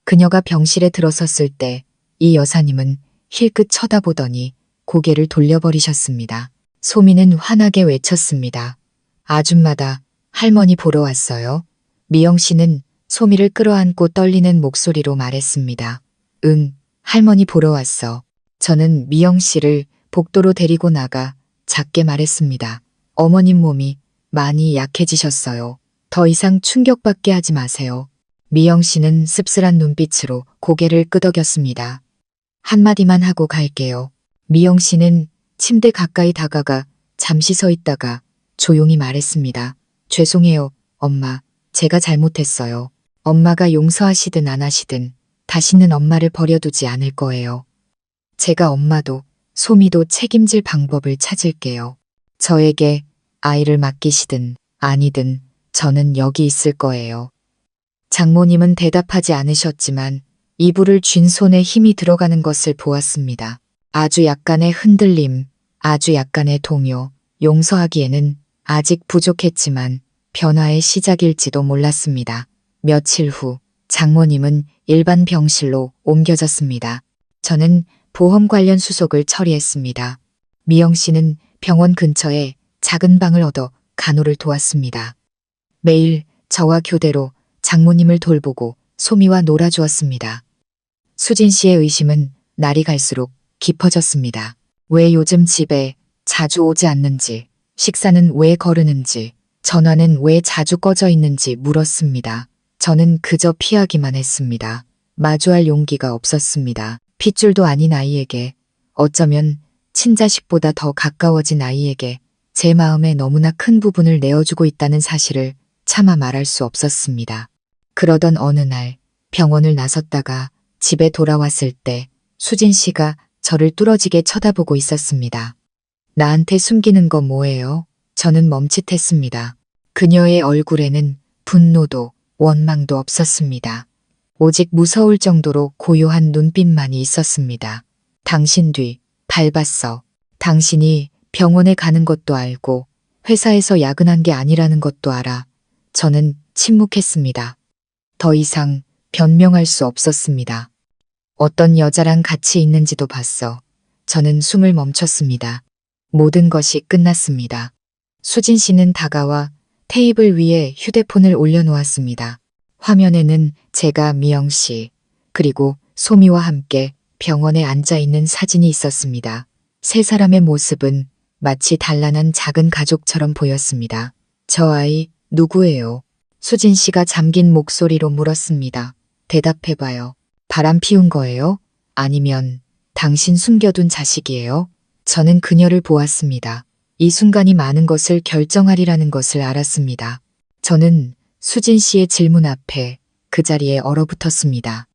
그녀가 병실에 들어섰을 때 이 여사님은 힐끗 쳐다보더니 고개를 돌려버리셨습니다. 소미는 환하게 외쳤습니다. 아줌마다 할머니 보러 왔어요. 미영 씨는 소미를 끌어안고 떨리는 목소리로 말했습니다. 응, 할머니 보러 왔어. 저는 미영 씨를 복도로 데리고 나가 작게 말했습니다. 어머님 몸이 많이 약해지셨어요. 더 이상 충격받게 하지 마세요. 미영 씨는 씁쓸한 눈빛으로 고개를 끄덕였습니다. 한마디만 하고 갈게요. 미영 씨는 침대 가까이 다가가 잠시 서 있다가 조용히 말했습니다. 죄송해요, 엄마. 제가 잘못했어요. 엄마가 용서하시든 안 하시든 다시는 엄마를 버려두지 않을 거예요. 제가 엄마도 소미도 책임질 방법을 찾을게요. 저에게 아이를 맡기시든 아니든 저는 여기 있을 거예요. 장모님은 대답하지 않으셨지만 이불을 쥔 손에 힘이 들어가는 것을 보았습니다. 아주 약간의 흔들림, 아주 약간의 동요, 용서하기에는 아직 부족했지만 변화의 시작일지도 몰랐습니다. 며칠 후 장모님은 일반 병실로 옮겨졌습니다. 저는 보험 관련 수속을 처리했습니다. 미영 씨는 병원 근처에 작은 방을 얻어 간호를 도왔습니다. 매일 저와 교대로 장모님을 돌보고 소미와 놀아주었습니다. 수진 씨의 의심은 날이 갈수록 깊어졌습니다. 왜 요즘 집에 자주 오지 않는지, 식사는 왜 거르는지, 전화는 왜 자주 꺼져 있는지 물었습니다. 저는 그저 피하기만 했습니다. 마주할 용기가 없었습니다. 핏줄도 아닌 아이에게, 어쩌면 친자식보다 더 가까워진 아이에게 제 마음에 너무나 큰 부분을 내어주고 있다는 사실을 차마 말할 수 없었습니다. 그러던 어느 날 병원을 나섰다가 집에 돌아왔을 때 수진 씨가 저를 뚫어지게 쳐다보고 있었습니다. 나한테 숨기는 거 뭐예요? 저는 멈칫했습니다. 그녀의 얼굴에는 분노도 원망도 없었습니다. 오직 무서울 정도로 고요한 눈빛만이 있었습니다. 당신 뒤 밟았어. 당신이 병원에 가는 것도 알고 회사에서 야근한 게 아니라는 것도 알아. 저는 침묵했습니다. 더 이상 변명할 수 없었습니다. 어떤 여자랑 같이 있는지도 봤어. 저는 숨을 멈췄습니다. 모든 것이 끝났습니다. 수진 씨는 다가와 테이블 위에 휴대폰을 올려놓았습니다. 화면에는 제가 미영 씨, 그리고 소미와 함께 병원에 앉아 있는 사진이 있었습니다. 세 사람의 모습은 마치 단란한 작은 가족처럼 보였습니다. 저 아이 누구예요? 수진 씨가 잠긴 목소리로 물었습니다. 대답해봐요. 바람 피운 거예요? 아니면 당신 숨겨둔 자식이에요? 저는 그녀를 보았습니다. 이 순간이 많은 것을 결정하리라는 것을 알았습니다. 저는 수진 씨의 질문 앞에 그 자리에 얼어붙었습니다.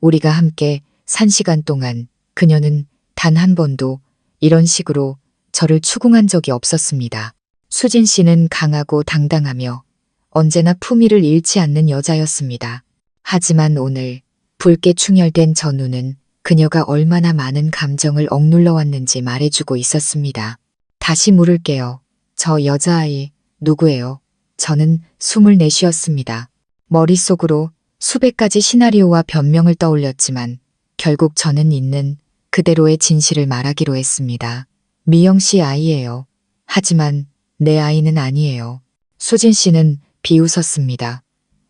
우리가 함께 산 시간 동안 그녀는 단 한 번도 이런 식으로 저를 추궁한 적이 없었습니다. 수진 씨는 강하고 당당하며 언제나 품위를 잃지 않는 여자였습니다. 하지만 오늘 붉게 충혈된 저 눈은 그녀가 얼마나 많은 감정을 억눌러 왔는지 말해주고 있었습니다. 다시 물을게요. 저 여자아이 누구예요? 저는 숨을 내쉬었습니다. 머릿속으로 수백 가지 시나리오와 변명을 떠올렸지만 결국 저는 있는 그대로의 진실을 말하기로 했습니다. 미영 씨 아이예요. 하지만 내 아이는 아니에요. 수진 씨는 비웃었습니다.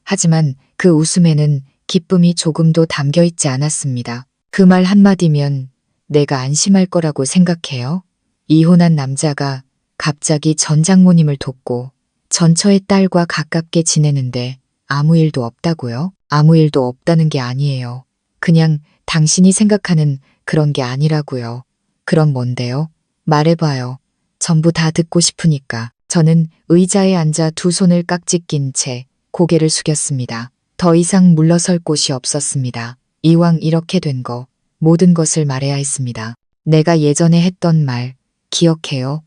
하지만 그 웃음에는 기쁨이 조금도 담겨 있지 않았습니다. 그 말 한마디면 내가 안심할 거라고 생각해요? 이혼한 남자가 갑자기 전 장모님을 돕고 전처의 딸과 가깝게 지내는데 아무 일도 없다고요? 아무 일도 없다는 게 아니에요. 그냥 당신이 생각하는 그런 게 아니라고요. 그럼 뭔데요? 말해봐요. 전부 다 듣고 싶으니까. 저는 의자에 앉아 두 손을 깍지 낀 채 고개를 숙였습니다. 더 이상 물러설 곳이 없었습니다. 이왕 이렇게 된 거 모든 것을 말해야 했습니다. 내가 예전에 했던 말 기억해요?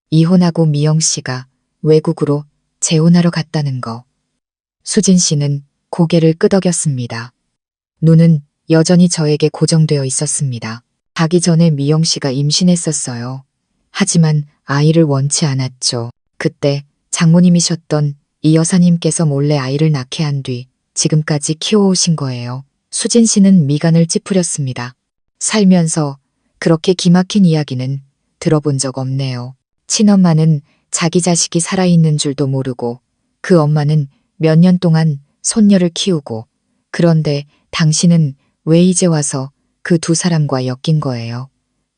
이혼하고 미영 씨가 외국으로 재혼하러 갔다는 거. 수진 씨는 고개를 끄덕였습니다. 눈은 여전히 저에게 고정되어 있었습니다. 가기 전에 미영 씨가 임신했었어요. 하지만 아이를 원치 않았죠. 그때 장모님이셨던 이 여사님께서 몰래 아이를 낳게 한 뒤 지금까지 키워오신 거예요. 수진 씨는 미간을 찌푸렸습니다. 살면서 그렇게 기막힌 이야기는 들어본 적 없네요. 친엄마는 자기 자식이 살아있는 줄도 모르고 그 엄마는 몇 년 동안 손녀를 키우고 그런데 당신은 왜 이제 와서 그 두 사람과 엮인 거예요?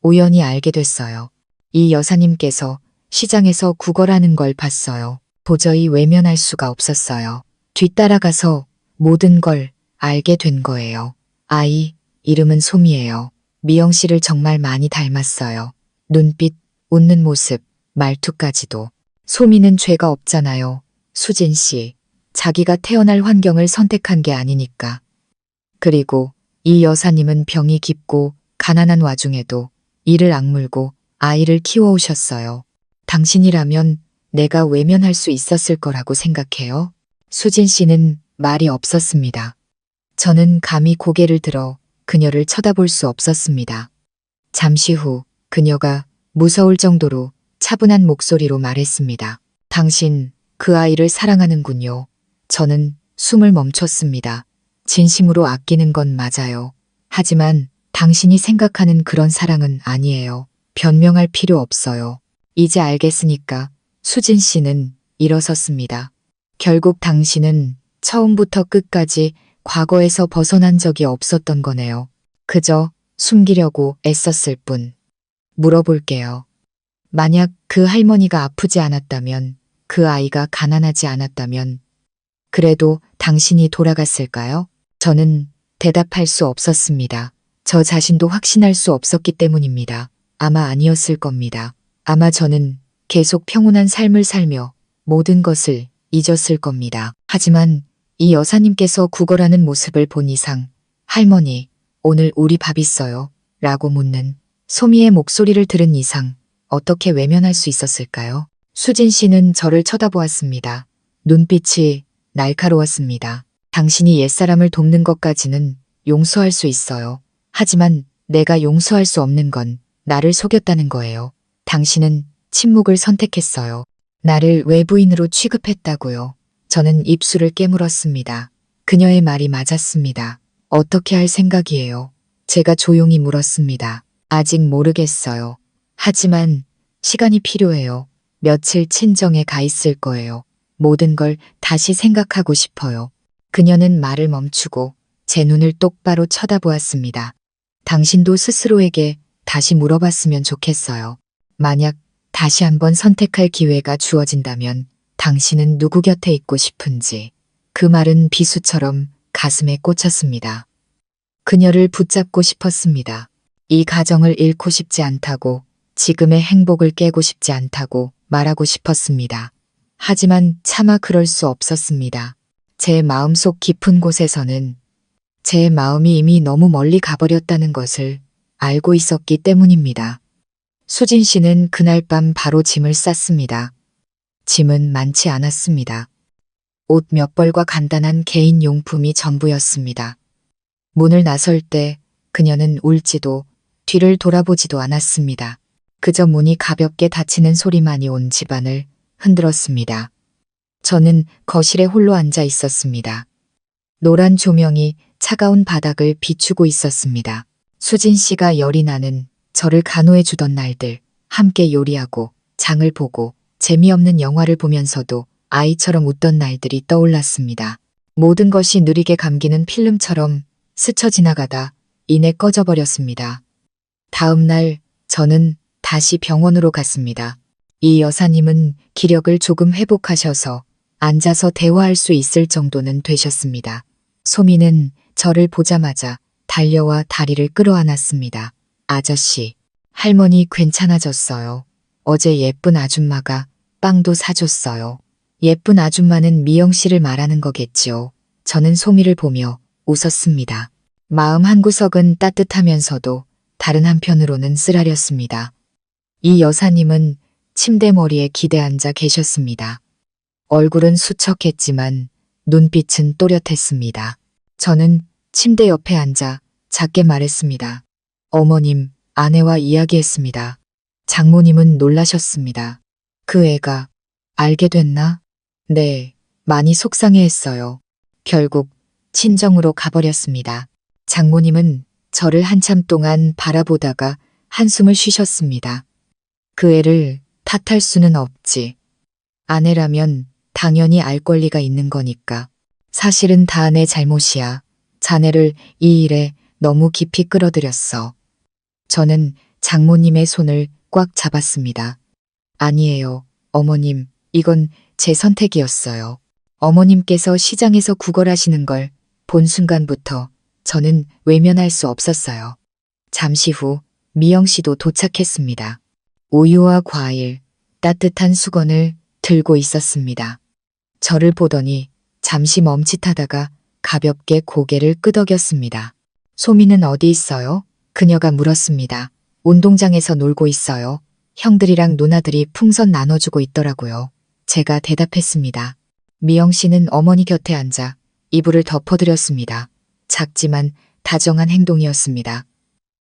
우연히 알게 됐어요. 이 여사님께서 시장에서 구걸하는 걸 봤어요. 도저히 외면할 수가 없었어요. 뒤따라가서 모든 걸 알게 된 거예요. 아이, 이름은 소미예요. 미영 씨를 정말 많이 닮았어요. 눈빛, 웃는 모습, 말투까지도. 소미는 죄가 없잖아요. 수진 씨, 자기가 태어날 환경을 선택한 게 아니니까. 그리고 이 여사님은 병이 깊고 가난한 와중에도 이를 악물고 아이를 키워오셨어요. 당신이라면 내가 외면할 수 있었을 거라고 생각해요? 수진 씨는 말이 없었습니다. 저는 감히 고개를 들어 그녀를 쳐다볼 수 없었습니다. 잠시 후 그녀가 무서울 정도로 차분한 목소리로 말했습니다. 당신 그 아이를 사랑하는군요. 저는 숨을 멈췄습니다. 진심으로 아끼는 건 맞아요. 하지만 당신이 생각하는 그런 사랑은 아니에요. 변명할 필요 없어요. 이제 알겠으니까 수진 씨는 일어섰습니다. 결국 당신은 처음부터 끝까지 과거에서 벗어난 적이 없었던 거네요. 그저 숨기려고 애썼을 뿐. 물어볼게요. 만약 그 할머니가 아프지 않았다면, 그 아이가 가난하지 않았다면, 그래도 당신이 돌아갔을까요? 저는 대답할 수 없었습니다. 저 자신도 확신할 수 없었기 때문입니다. 아마 아니었을 겁니다. 아마 저는 계속 평온한 삶을 살며 모든 것을 잊었을 겁니다. 하지만 이 여사님께서 구걸하는 모습을 본 이상, 할머니, 오늘 우리 밥 있어요? 라고 묻는 소미의 목소리를 들은 이상 어떻게 외면할 수 있었을까요? 수진 씨는 저를 쳐다보았습니다. 눈빛이 날카로웠습니다. 당신이 옛사람을 돕는 것까지는 용서할 수 있어요. 하지만 내가 용서할 수 없는 건 나를 속였다는 거예요. 당신은 침묵을 선택했어요. 나를 외부인으로 취급했다고요. 저는 입술을 깨물었습니다. 그녀의 말이 맞았습니다. 어떻게 할 생각이에요? 제가 조용히 물었습니다. 아직 모르겠어요. 하지만 시간이 필요해요. 며칠 친정에 가 있을 거예요. 모든 걸 다시 생각하고 싶어요. 그녀는 말을 멈추고 제 눈을 똑바로 쳐다보았습니다. 당신도 스스로에게 다시 물어봤으면 좋겠어요. 만약 다시 한번 선택할 기회가 주어진다면 당신은 누구 곁에 있고 싶은지. 그 말은 비수처럼 가슴에 꽂혔습니다. 그녀를 붙잡고 싶었습니다. 이 가정을 잃고 싶지 않다고, 지금의 행복을 깨고 싶지 않다고 말하고 싶었습니다. 하지만 차마 그럴 수 없었습니다. 제 마음속 깊은 곳에서는 제 마음이 이미 너무 멀리 가버렸다는 것을 알고 있었기 때문입니다. 수진 씨는 그날 밤 바로 짐을 쌌습니다. 짐은 많지 않았습니다. 옷 몇 벌과 간단한 개인 용품이 전부였습니다. 문을 나설 때 그녀는 울지도 뒤를 돌아보지도 않았습니다. 그저 문이 가볍게 닫히는 소리만이 온 집안을 흔들었습니다. 저는 거실에 홀로 앉아 있었습니다. 노란 조명이 차가운 바닥을 비추고 있었습니다. 수진 씨가 열이 나는 저를 간호해 주던 날들, 함께 요리하고 장을 보고 재미없는 영화를 보면서도 아이처럼 웃던 날들이 떠올랐습니다. 모든 것이 느리게 감기는 필름처럼 스쳐 지나가다 이내 꺼져버렸습니다. 다음 날 저는 다시 병원으로 갔습니다. 이 여사님은 기력을 조금 회복하셔서 앉아서 대화할 수 있을 정도는 되셨습니다. 소미는 저를 보자마자 달려와 다리를 끌어안았습니다. 아저씨, 할머니 괜찮아졌어요. 어제 예쁜 아줌마가 빵도 사줬어요. 예쁜 아줌마는 미영 씨를 말하는 거겠지요. 저는 소미를 보며 웃었습니다. 마음 한구석은 따뜻하면서도 다른 한편으로는 쓰라렸습니다. 이 여사님은 침대 머리에 기대 앉아 계셨습니다. 얼굴은 수척했지만 눈빛은 또렷했습니다. 저는 침대 옆에 앉아 작게 말했습니다. 어머님, 아내와 이야기했습니다. 장모님은 놀라셨습니다. 그 애가 알게 됐나? 네, 많이 속상해했어요. 결국 친정으로 가버렸습니다. 장모님은 저를 한참 동안 바라보다가 한숨을 쉬셨습니다. 그 애를 탓할 수는 없지. 아내라면 당연히 알 권리가 있는 거니까. 사실은 다 내 잘못이야. 자네를 이 일에 너무 깊이 끌어들였어. 저는 장모님의 손을 꽉 잡았습니다. 아니에요, 어머님. 이건 제 선택이었어요. 어머님께서 시장에서 구걸하시는 걸 본 순간부터 저는 외면할 수 없었어요. 잠시 후 미영 씨도 도착했습니다. 우유와 과일, 따뜻한 수건을 들고 있었습니다. 저를 보더니 잠시 멈칫하다가 가볍게 고개를 끄덕였습니다. 소미는 어디 있어요? 그녀가 물었습니다. 운동장에서 놀고 있어요. 형들이랑 누나들이 풍선 나눠주고 있더라고요. 제가 대답했습니다. 미영 씨는 어머니 곁에 앉아 이불을 덮어드렸습니다. 작지만 다정한 행동이었습니다.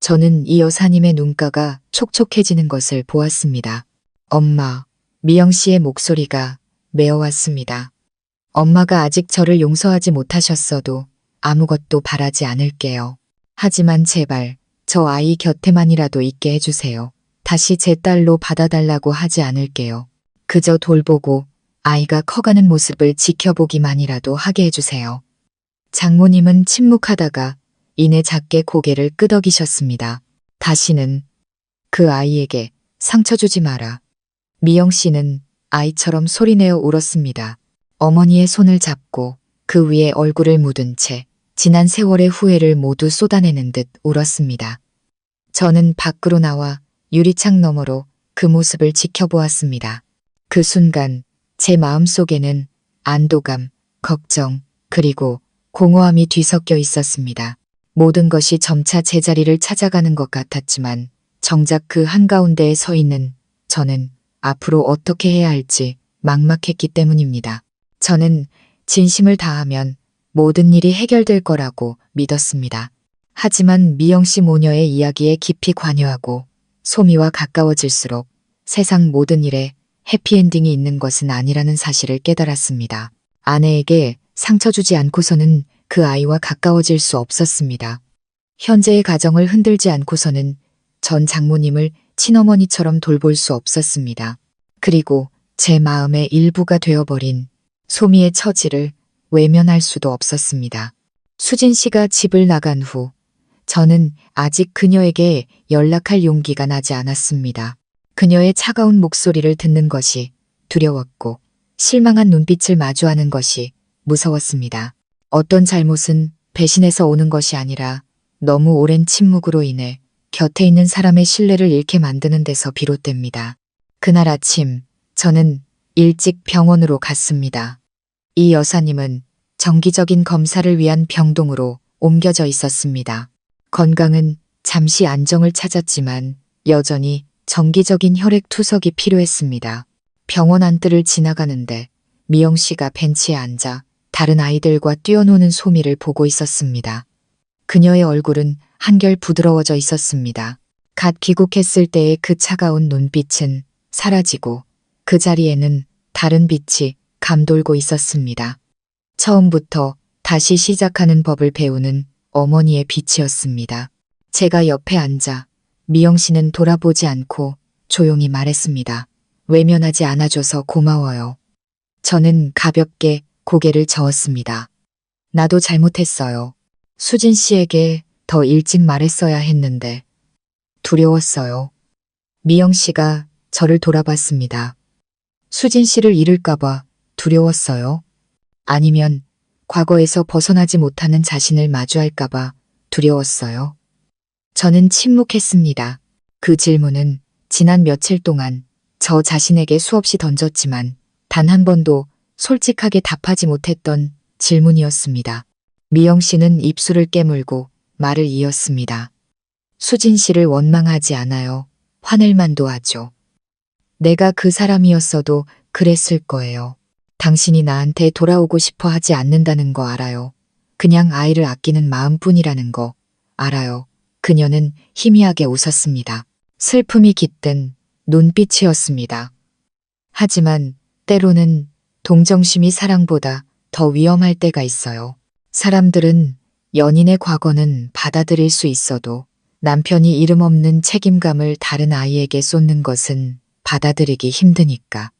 저는 이 여사님의 눈가가 촉촉해지는 것을 보았습니다. 엄마, 미영 씨의 목소리가 메어왔습니다. 엄마가 아직 저를 용서하지 못하셨어도 아무것도 바라지 않을게요. 하지만 제발 저 아이 곁에만이라도 있게 해주세요. 다시 제 딸로 받아달라고 하지 않을게요. 그저 돌보고 아이가 커가는 모습을 지켜보기만이라도 하게 해주세요. 장모님은 침묵하다가 이내 작게 고개를 끄덕이셨습니다. 다시는 그 아이에게 상처 주지 마라. 미영 씨는 아이처럼 소리내어 울었습니다. 어머니의 손을 잡고 그 위에 얼굴을 묻은 채 지난 세월의 후회를 모두 쏟아내는 듯 울었습니다. 저는 밖으로 나와 유리창 너머로 그 모습을 지켜보았습니다. 그 순간 제 마음속에는 안도감, 걱정, 그리고 공허함이 뒤섞여 있었습니다. 모든 것이 점차 제자리를 찾아가는 것 같았지만 정작 그 한가운데에 서 있는 저는 앞으로 어떻게 해야 할지 막막했기 때문입니다. 저는 진심을 다하면 모든 일이 해결될 거라고 믿었습니다. 하지만 미영 씨 모녀의 이야기에 깊이 관여하고 소미와 가까워질수록 세상 모든 일에 해피엔딩이 있는 것은 아니라는 사실을 깨달았습니다. 아내에게 상처 주지 않고서는 그 아이와 가까워질 수 없었습니다. 현재의 가정을 흔들지 않고서는 전 장모님을 친어머니처럼 돌볼 수 없었습니다. 그리고 제 마음의 일부가 되어버린 소미의 처지를 외면할 수도 없었습니다. 수진 씨가 집을 나간 후 저는 아직 그녀에게 연락할 용기가 나지 않았습니다. 그녀의 차가운 목소리를 듣는 것이 두려웠고 실망한 눈빛을 마주하는 것이 무서웠습니다. 어떤 잘못은 배신에서 오는 것이 아니라 너무 오랜 침묵으로 인해 곁에 있는 사람의 신뢰를 잃게 만드는 데서 비롯됩니다. 그날 아침 저는 일찍 병원으로 갔습니다. 이 여사님은 정기적인 검사를 위한 병동으로 옮겨져 있었습니다. 건강은 잠시 안정을 찾았지만 여전히 정기적인 혈액 투석이 필요했습니다. 병원 안뜰을 지나가는데 미영 씨가 벤치에 앉아 다른 아이들과 뛰어노는 소미를 보고 있었습니다. 그녀의 얼굴은 한결 부드러워져 있었습니다. 갓 귀국했을 때의 그 차가운 눈빛은 사라지고 그 자리에는 다른 빛이 감돌고 있었습니다. 처음부터 다시 시작하는 법을 배우는 어머니의 빛이었습니다. 제가 옆에 앉아 미영 씨는 돌아보지 않고 조용히 말했습니다. 외면하지 않아줘서 고마워요. 저는 가볍게 고개를 저었습니다. 나도 잘못했어요. 수진 씨에게 더 일찍 말했어야 했는데 두려웠어요. 미영 씨가 저를 돌아봤습니다. 수진 씨를 잃을까봐 두려웠어요? 아니면 과거에서 벗어나지 못하는 자신을 마주할까봐 두려웠어요? 저는 침묵했습니다. 그 질문은 지난 며칠 동안 저 자신에게 수없이 던졌지만 단 한 번도 솔직하게 답하지 못했던 질문이었습니다. 미영 씨는 입술을 깨물고 말을 이었습니다. 수진 씨를 원망하지 않아요. 화낼만도 하죠. 내가 그 사람이었어도 그랬을 거예요. 당신이 나한테 돌아오고 싶어 하지 않는다는 거 알아요. 그냥 아이를 아끼는 마음뿐이라는 거 알아요. 그녀는 희미하게 웃었습니다. 슬픔이 깃든 눈빛이었습니다. 하지만 때로는 동정심이 사랑보다 더 위험할 때가 있어요. 사람들은 연인의 과거는 받아들일 수 있어도 남편이 이름 없는 책임감을 다른 아이에게 쏟는 것은 받아들이기 힘드니까.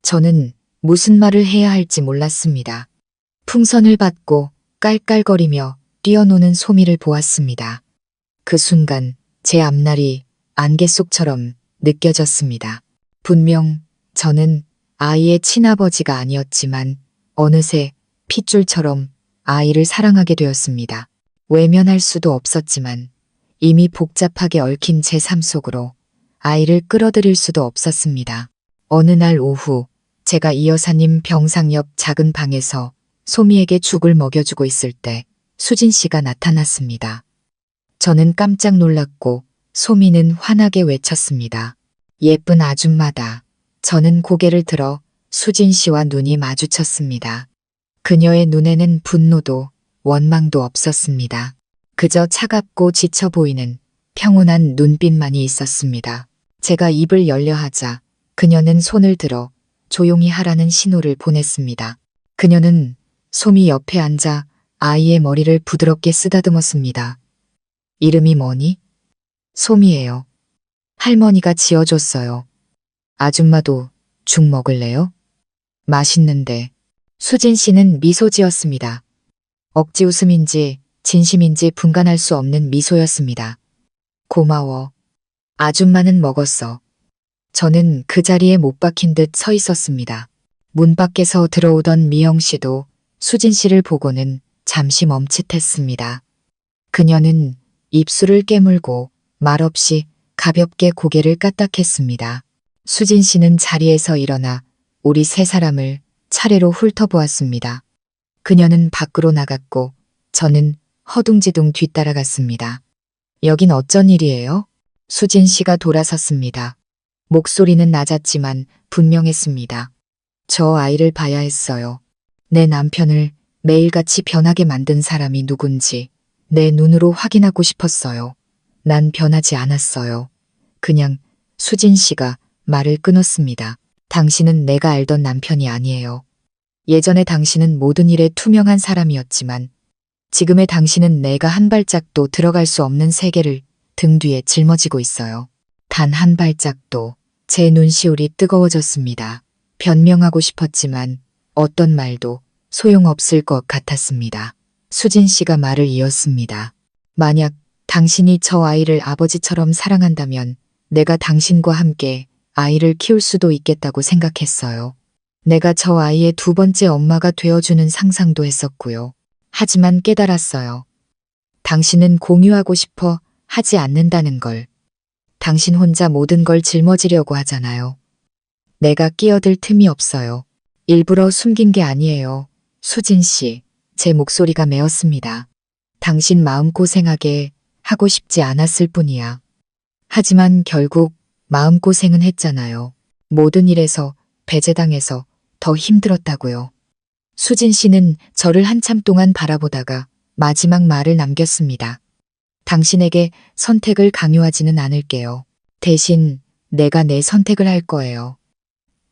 저는 무슨 말을 해야 할지 몰랐습니다. 풍선을 받고 깔깔거리며 뛰어노는 소미를 보았습니다. 그 순간 제 앞날이 안개 속처럼 느껴졌습니다. 분명 저는 아이의 친아버지가 아니었지만 어느새 핏줄처럼 아이를 사랑하게 되었습니다. 외면할 수도 없었지만 이미 복잡하게 얽힌 제 삶 속으로 아이를 끌어들일 수도 없었습니다. 어느 날 오후 제가 이 여사님 병상 옆 작은 방에서 소미에게 죽을 먹여주고 있을 때 수진 씨가 나타났습니다. 저는 깜짝 놀랐고 소미는 환하게 외쳤습니다. 예쁜 아줌마다. 저는 고개를 들어 수진 씨와 눈이 마주쳤습니다. 그녀의 눈에는 분노도 원망도 없었습니다. 그저 차갑고 지쳐 보이는 평온한 눈빛만이 있었습니다. 제가 입을 열려 하자 그녀는 손을 들어 조용히 하라는 신호를 보냈습니다. 그녀는 솜이 옆에 앉아 아이의 머리를 부드럽게 쓰다듬었습니다. 이름이 뭐니? 솜이에요. 할머니가 지어줬어요. 아줌마도 죽 먹을래요? 맛있는데. 수진 씨는 미소 지었습니다. 억지 웃음인지 진심인지 분간할 수 없는 미소였습니다. 고마워. 아줌마는 먹었어. 저는 그 자리에 못 박힌 듯 서 있었습니다. 문 밖에서 들어오던 미영 씨도 수진 씨를 보고는 잠시 멈칫했습니다. 그녀는 입술을 깨물고 말없이 가볍게 고개를 까딱했습니다. 수진 씨는 자리에서 일어나 우리 세 사람을 차례로 훑어보았습니다. 그녀는 밖으로 나갔고 저는 허둥지둥 뒤따라갔습니다. 여긴 어쩐 일이에요? 수진 씨가 돌아섰습니다. 목소리는 낮았지만 분명했습니다. 저 아이를 봐야 했어요. 내 남편을 매일같이 변하게 만든 사람이 누군지 내 눈으로 확인하고 싶었어요. 난 변하지 않았어요. 그냥 수진 씨가 말을 끊었습니다. 당신은 내가 알던 남편이 아니에요. 예전에 당신은 모든 일에 투명한 사람이었지만 지금의 당신은 내가 한 발짝도 들어갈 수 없는 세계를 등 뒤에 짊어지고 있어요. 단 한 발짝도. 제 눈시울이 뜨거워졌습니다. 변명하고 싶었지만 어떤 말도 소용없을 것 같았습니다. 수진 씨가 말을 이었습니다. 만약 당신이 저 아이를 아버지처럼 사랑한다면 내가 당신과 함께 아이를 키울 수도 있겠다고 생각했어요. 내가 저 아이의 두 번째 엄마가 되어주는 상상도 했었고요. 하지만 깨달았어요. 당신은 공유하고 싶어 하지 않는다는 걸. 당신 혼자 모든 걸 짊어지려고 하잖아요. 내가 끼어들 틈이 없어요. 일부러 숨긴 게 아니에요. 수진 씨, 제 목소리가 메었습니다. 당신 마음고생하게 하고 싶지 않았을 뿐이야. 하지만 결국 마음고생은 했잖아요. 모든 일에서 배제당해서 더 힘들었다고요. 수진 씨는 저를 한참 동안 바라보다가 마지막 말을 남겼습니다. 당신에게 선택을 강요하지는 않을게요. 대신 내가 내 선택을 할 거예요.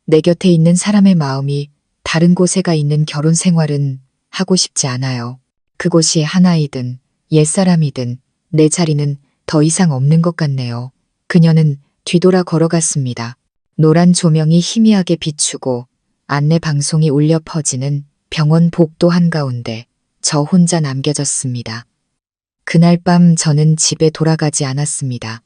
내 곁에 있는 사람의 마음이 다른 곳에 가 있는 결혼 생활은 하고 싶지 않아요. 그곳이 하나이든 옛사람이든 내 자리는 더 이상 없는 것 같네요. 그녀는 뒤돌아 걸어갔습니다. 노란 조명이 희미하게 비추고 안내 방송이 울려 퍼지는 병원 복도 한가운데 저 혼자 남겨졌습니다. 그날 밤 저는 집에 돌아가지 않았습니다.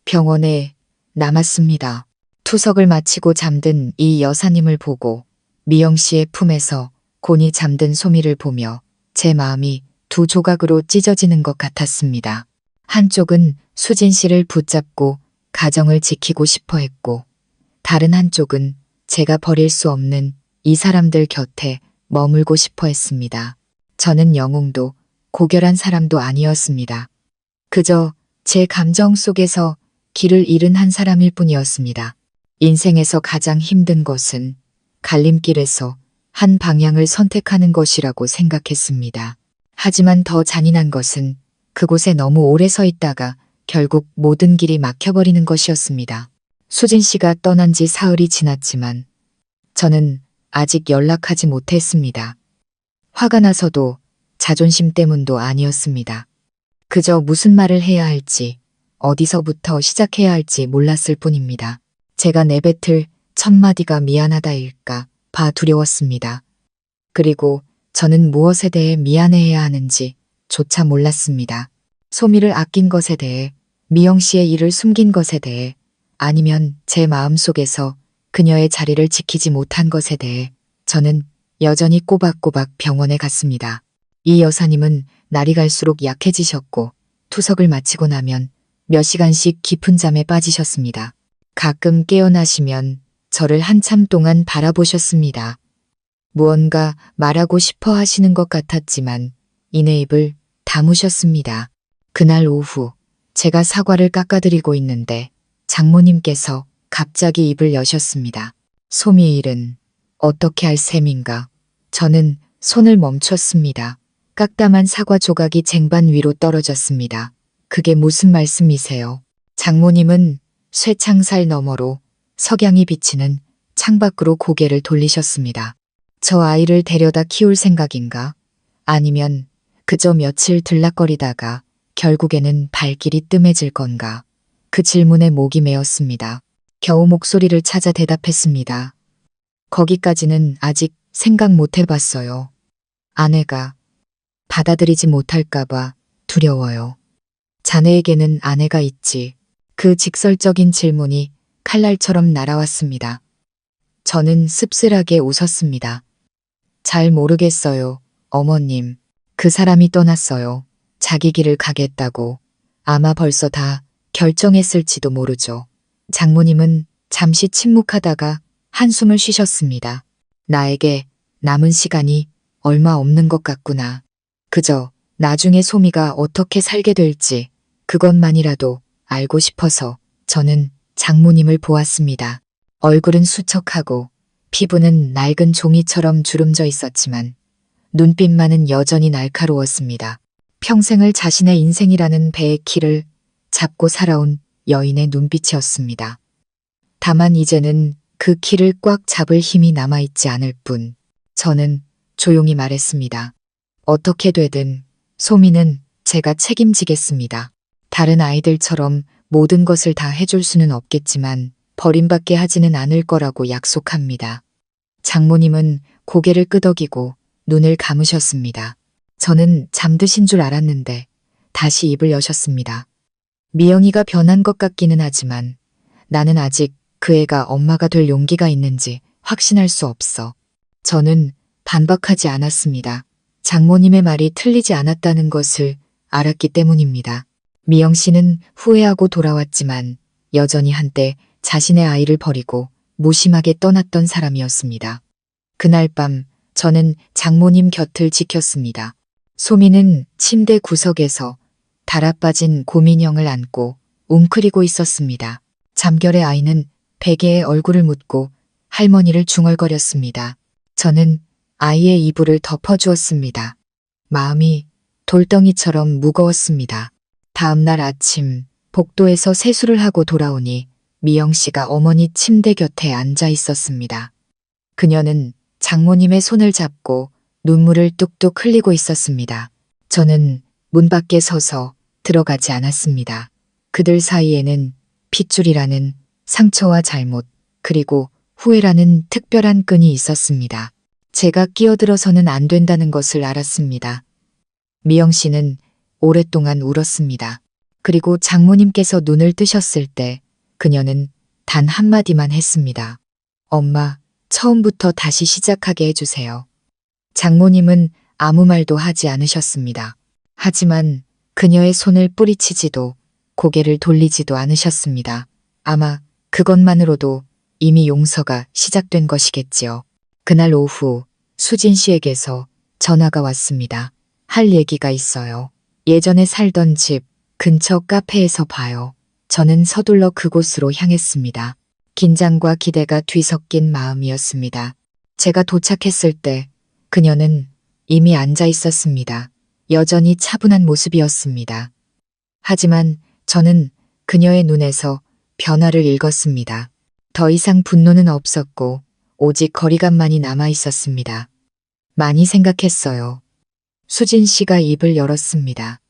병원에 남았습니다. 투석을 마치고 잠든 이 여사님을 보고 미영 씨의 품에서 곤히 잠든 소미를 보며 제 마음이 두 조각으로 찢어지는 것 같았습니다. 한쪽은 수진 씨를 붙잡고 가정을 지키고 싶어 했고 다른 한쪽은 제가 버릴 수 없는 이 사람들 곁에 머물고 싶어 했습니다. 저는 영웅도 고결한 사람도 아니었습니다. 그저 제 감정 속에서 길을 잃은 한 사람일 뿐이었습니다. 인생에서 가장 힘든 것은 갈림길에서 한 방향을 선택하는 것이라고 생각했습니다. 하지만 더 잔인한 것은 그곳에 너무 오래 서 있다가 결국 모든 길이 막혀버리는 것이었습니다. 수진 씨가 떠난 지 사흘이 지났지만 저는 아직 연락하지 못했습니다. 화가 나서도 자존심 때문도 아니었습니다. 그저 무슨 말을 해야 할지 어디서부터 시작해야 할지 몰랐을 뿐입니다. 제가 내뱉을 첫 마디가 미안하다일까 봐 두려웠습니다. 그리고 저는 무엇에 대해 미안해해야 하는지 조차 몰랐습니다. 소미를 아낀 것에 대해, 미영 씨의 일을 숨긴 것에 대해, 아니면 제 마음속에서 그녀의 자리를 지키지 못한 것에 대해 저는 여전히 꼬박꼬박 병원에 갔습니다. 이 여사님은 날이 갈수록 약해지셨고 투석을 마치고 나면 몇 시간씩 깊은 잠에 빠지셨습니다. 가끔 깨어나시면 저를 한참 동안 바라보셨습니다. 무언가 말하고 싶어 하시는 것 같았지만 이내 입을 다무셨습니다. 그날 오후 제가 사과를 깎아드리고 있는데 장모님께서 갑자기 입을 여셨습니다. 소미의 일은 어떻게 할 셈인가? 저는 손을 멈췄습니다. 깎다만 사과 조각이 쟁반 위로 떨어졌습니다. 그게 무슨 말씀이세요? 장모님은 쇠창살 너머로 석양이 비치는 창밖으로 고개를 돌리셨습니다. 저 아이를 데려다 키울 생각인가? 아니면 그저 며칠 들락거리다가 결국에는 발길이 뜸해질 건가? 그 질문에 목이 메었습니다. 겨우 목소리를 찾아 대답했습니다. 거기까지는 아직 생각 못 해봤어요. 아내가 받아들이지 못할까봐 두려워요. 자네에게는 아내가 있지. 그 직설적인 질문이 칼날처럼 날아왔습니다. 저는 씁쓸하게 웃었습니다. 잘 모르겠어요, 어머님. 그 사람이 떠났어요. 자기 길을 가겠다고. 아마 벌써 다 결정했을지도 모르죠. 장모님은 잠시 침묵하다가 한숨을 쉬셨습니다. 나에게 남은 시간이 얼마 없는 것 같구나. 그저 나중에 소미가 어떻게 살게 될지 그것만이라도 알고 싶어서 저는 장모님을 보았습니다. 얼굴은 수척하고 피부는 낡은 종이처럼 주름져 있었지만 눈빛만은 여전히 날카로웠습니다. 평생을 자신의 인생이라는 배의 키를 잡고 살아온 여인의 눈빛이었습니다. 다만 이제는 그 키를 꽉 잡을 힘이 남아있지 않을 뿐 저는 조용히 말했습니다. 어떻게 되든 소미는 제가 책임지겠습니다. 다른 아이들처럼 모든 것을 다 해줄 수는 없겠지만 버림받게 하지는 않을 거라고 약속합니다. 장모님은 고개를 끄덕이고 눈을 감으셨습니다. 저는 잠드신 줄 알았는데 다시 입을 여셨습니다. 미영이가 변한 것 같기는 하지만 나는 아직 그 애가 엄마가 될 용기가 있는지 확신할 수 없어. 저는 반박하지 않았습니다. 장모님의 말이 틀리지 않았다는 것을 알았기 때문입니다. 미영 씨는 후회하고 돌아왔지만 여전히 한때 자신의 아이를 버리고 무심하게 떠났던 사람이었습니다. 그날 밤 저는 장모님 곁을 지켰습니다. 소미는 침대 구석에서 달아빠진 고민형을 안고 웅크리고 있었습니다. 잠결에 아이는 베개에 얼굴을 묻고 할머니를 중얼거렸습니다. 저는 아이의 이불을 덮어주었습니다. 마음이 돌덩이처럼 무거웠습니다. 다음 날 아침 복도에서 세수를 하고 돌아오니 미영 씨가 어머니 침대 곁에 앉아 있었습니다. 그녀는 장모님의 손을 잡고 눈물을 뚝뚝 흘리고 있었습니다. 저는 문 밖에 서서 들어가지 않았습니다. 그들 사이에는 핏줄이라는 상처와 잘못, 그리고 후회라는 특별한 끈이 있었습니다. 제가 끼어들어서는 안 된다는 것을 알았습니다. 미영 씨는 오랫동안 울었습니다. 그리고 장모님께서 눈을 뜨셨을 때 그녀는 단 한마디만 했습니다. 엄마, 처음부터 다시 시작하게 해주세요. 장모님은 아무 말도 하지 않으셨습니다. 하지만 그녀의 손을 뿌리치지도 고개를 돌리지도 않으셨습니다. 아마 그것만으로도 이미 용서가 시작된 것이겠지요. 그날 오후 수진 씨에게서 전화가 왔습니다. 할 얘기가 있어요. 예전에 살던 집 근처 카페에서 봐요. 저는 서둘러 그곳으로 향했습니다. 긴장과 기대가 뒤섞인 마음이었습니다. 제가 도착했을 때 그녀는 이미 앉아 있었습니다. 여전히 차분한 모습이었습니다. 하지만 저는 그녀의 눈에서 변화를 읽었습니다. 더 이상 분노는 없었고 오직 거리감만이 남아 있었습니다. 많이 생각했어요. 수진 씨가 입을 열었습니다.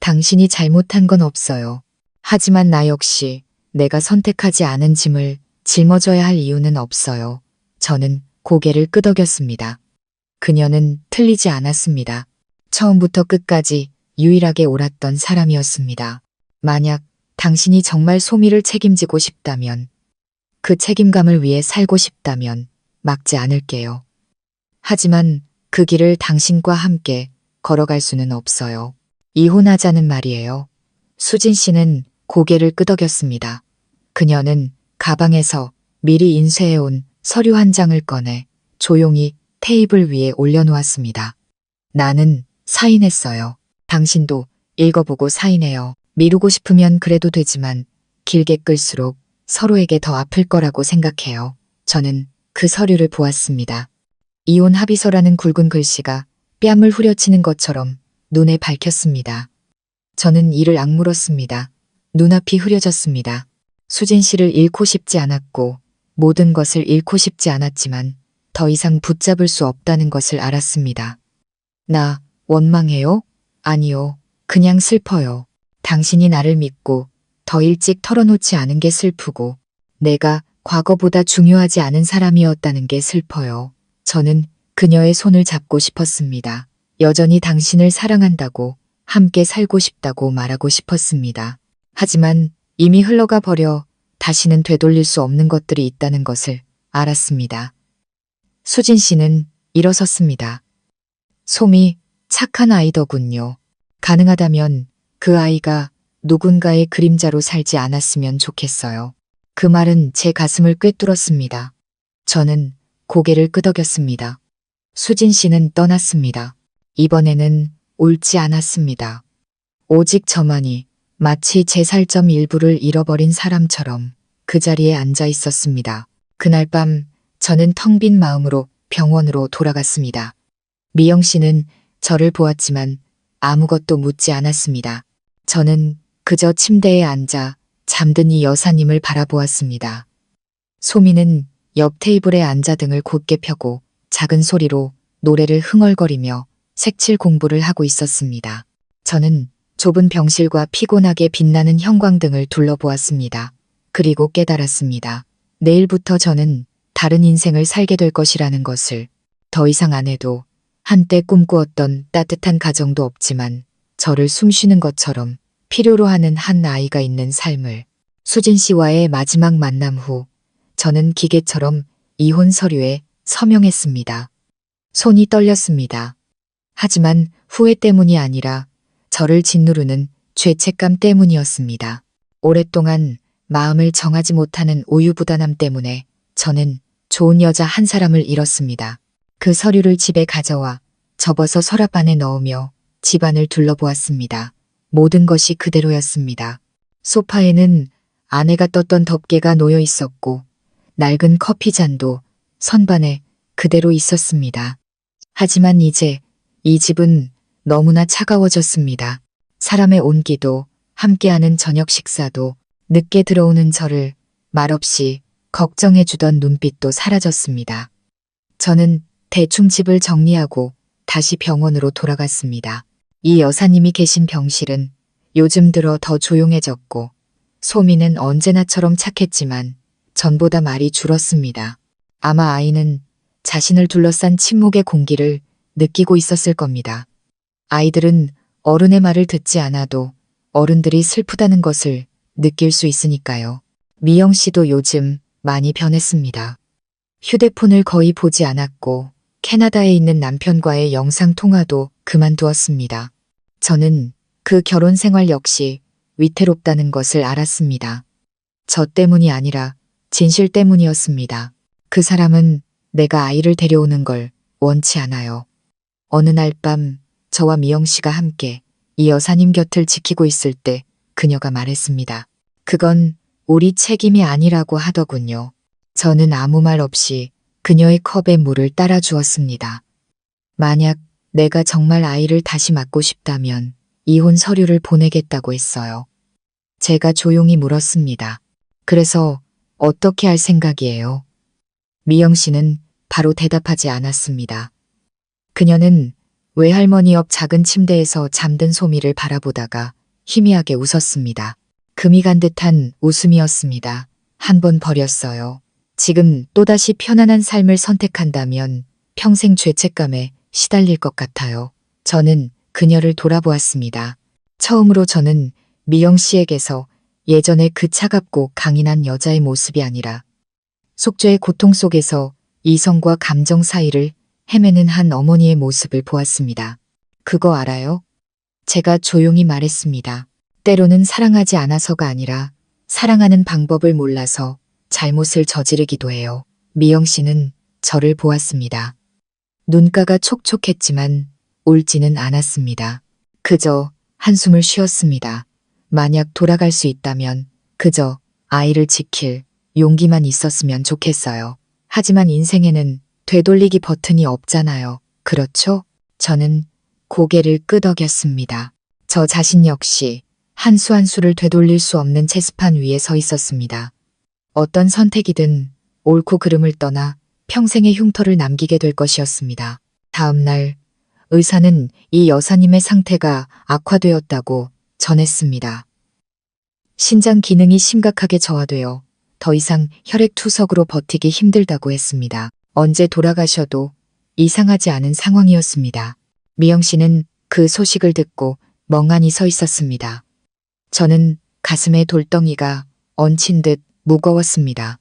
당신이 잘못한 건 없어요. 하지만 나 역시 내가 선택하지 않은 짐을 짊어져야 할 이유는 없어요. 저는 고개를 끄덕였습니다. 그녀는 틀리지 않았습니다. 처음부터 끝까지 유일하게 옳았던 사람이었습니다. 만약 당신이 정말 소미를 책임지고 싶다면, 그 책임감을 위해 살고 싶다면 막지 않을게요. 하지만 그 길을 당신과 함께 걸어갈 수는 없어요. 이혼하자는 말이에요. 수진 씨는 고개를 끄덕였습니다. 그녀는 가방에서 미리 인쇄해온 서류 한 장을 꺼내 조용히 테이블 위에 올려놓았습니다. 나는 사인했어요. 당신도 읽어보고 사인해요. 미루고 싶으면 그래도 되지만 길게 끌수록 서로에게 더 아플 거라고 생각해요. 저는 그 서류를 보았습니다. 이혼 합의서라는 굵은 글씨가 뺨을 후려치는 것처럼 눈에 밝혔습니다. 저는 이를 악물었습니다. 눈앞이 흐려졌습니다. 수진 씨를 잃고 싶지 않았고 모든 것을 잃고 싶지 않았지만 더 이상 붙잡을 수 없다는 것을 알았습니다. 나 원망해요? 아니요. 그냥 슬퍼요. 당신이 나를 믿고 더 일찍 털어놓지 않은 게 슬프고 내가 과거보다 중요하지 않은 사람이었다는 게 슬퍼요. 저는 그녀의 손을 잡고 싶었습니다. 여전히 당신을 사랑한다고 함께 살고 싶다고 말하고 싶었습니다. 하지만 이미 흘러가 버려 다시는 되돌릴 수 없는 것들이 있다는 것을 알았습니다. 수진 씨는 일어섰습니다. 솜이 착한 아이더군요. 가능하다면 그 아이가 누군가의 그림자로 살지 않았으면 좋겠어요. 그 말은 제 가슴을 꿰뚫었습니다. 저는 고개를 끄덕였습니다. 수진 씨는 떠났습니다. 이번에는 옳지 않았습니다. 오직 저만이 마치 제 살점 일부를 잃어버린 사람처럼 그 자리에 앉아 있었습니다. 그날 밤 저는 텅 빈 마음으로 병원으로 돌아갔습니다. 미영 씨는 저를 보았지만 아무것도 묻지 않았습니다. 저는 그저 침대에 앉아 잠든 이 여사님을 바라보았습니다. 소미는 옆 테이블에 앉아 등을 곧게 펴고 작은 소리로 노래를 흥얼거리며 색칠 공부를 하고 있었습니다. 저는 좁은 병실과 피곤하게 빛나는 형광등을 둘러보았습니다. 그리고 깨달았습니다. 내일부터 저는 다른 인생을 살게 될 것이라는 것을. 더 이상 안 해도 한때 꿈꾸었던 따뜻한 가정도 없지만 저를 숨쉬는 것처럼 필요로 하는 한 아이가 있는 삶을. 수진 씨와의 마지막 만남 후 저는 기계처럼 이혼 서류에 서명했습니다. 손이 떨렸습니다. 하지만 후회 때문이 아니라 저를 짓누르는 죄책감 때문이었습니다. 오랫동안 마음을 정하지 못하는 우유부단함 때문에 저는 좋은 여자 한 사람을 잃었습니다. 그 서류를 집에 가져와 접어서 서랍 안에 넣으며 집안을 둘러보았습니다. 모든 것이 그대로였습니다. 소파에는 아내가 떴던 덮개가 놓여 있었고 낡은 커피잔도 선반에 그대로 있었습니다. 하지만 이제 이 집은 너무나 차가워졌습니다. 사람의 온기도 함께하는 저녁 식사도 늦게 들어오는 저를 말없이 걱정해주던 눈빛도 사라졌습니다. 저는 대충 집을 정리하고 다시 병원으로 돌아갔습니다. 이 여사님이 계신 병실은 요즘 들어 더 조용해졌고 소미는 언제나처럼 착했지만 전보다 말이 줄었습니다. 아마 아이는 자신을 둘러싼 침묵의 공기를 느끼고 있었을 겁니다. 아이들은 어른의 말을 듣지 않아도 어른들이 슬프다는 것을 느낄 수 있으니까요. 미영 씨도 요즘 많이 변했습니다. 휴대폰을 거의 보지 않았고 캐나다에 있는 남편과의 영상통화도 그만두었습니다. 저는 그 결혼 생활 역시 위태롭다는 것을 알았습니다. 저 때문이 아니라 진실 때문이었습니다. 그 사람은 내가 아이를 데려오는 걸 원치 않아요. 어느 날 밤 저와 미영 씨가 함께 이 여사님 곁을 지키고 있을 때 그녀가 말했습니다. 그건 우리 책임이 아니라고 하더군요. 저는 아무 말 없이 그녀의 컵에 물을 따라 주었습니다. 만약 내가 정말 아이를 다시 맡고 싶다면 이혼 서류를 보내겠다고 했어요. 제가 조용히 물었습니다. 그래서 어떻게 할 생각이에요? 미영 씨는 바로 대답하지 않았습니다. 그녀는 외할머니 옆 작은 침대에서 잠든 소미를 바라보다가 희미하게 웃었습니다. 금이 간 듯한 웃음이었습니다. 한 번 버렸어요. 지금 또다시 편안한 삶을 선택한다면 평생 죄책감에 시달릴 것 같아요. 저는 그녀를 돌아보았습니다. 처음으로 저는 미영 씨에게서 예전의 그 차갑고 강인한 여자의 모습이 아니라 속죄의 고통 속에서 이성과 감정 사이를 헤매는 한 어머니의 모습을 보았습니다. 그거 알아요? 제가 조용히 말했습니다. 때로는 사랑하지 않아서가 아니라 사랑하는 방법을 몰라서 잘못을 저지르기도 해요. 미영 씨는 저를 보았습니다. 눈가가 촉촉했지만 울지는 않았습니다. 그저 한숨을 쉬었습니다. 만약 돌아갈 수 있다면 그저 아이를 지킬 용기만 있었으면 좋겠어요. 하지만 인생에는 되돌리기 버튼이 없잖아요. 그렇죠? 저는 고개를 끄덕였습니다. 저 자신 역시 한 수 한 수를 되돌릴 수 없는 체스판 위에 서 있었습니다. 어떤 선택이든 옳고 그름을 떠나 평생의 흉터를 남기게 될 것이었습니다. 다음 날 의사는 이 여사님의 상태가 악화되었다고 전했습니다. 신장 기능이 심각하게 저하되어 더 이상 혈액투석으로 버티기 힘들다고 했습니다. 언제 돌아가셔도 이상하지 않은 상황이었습니다. 미영 씨는 그 소식을 듣고 멍하니 서 있었습니다. 저는 가슴에 돌덩이가 얹힌 듯 무거웠습니다.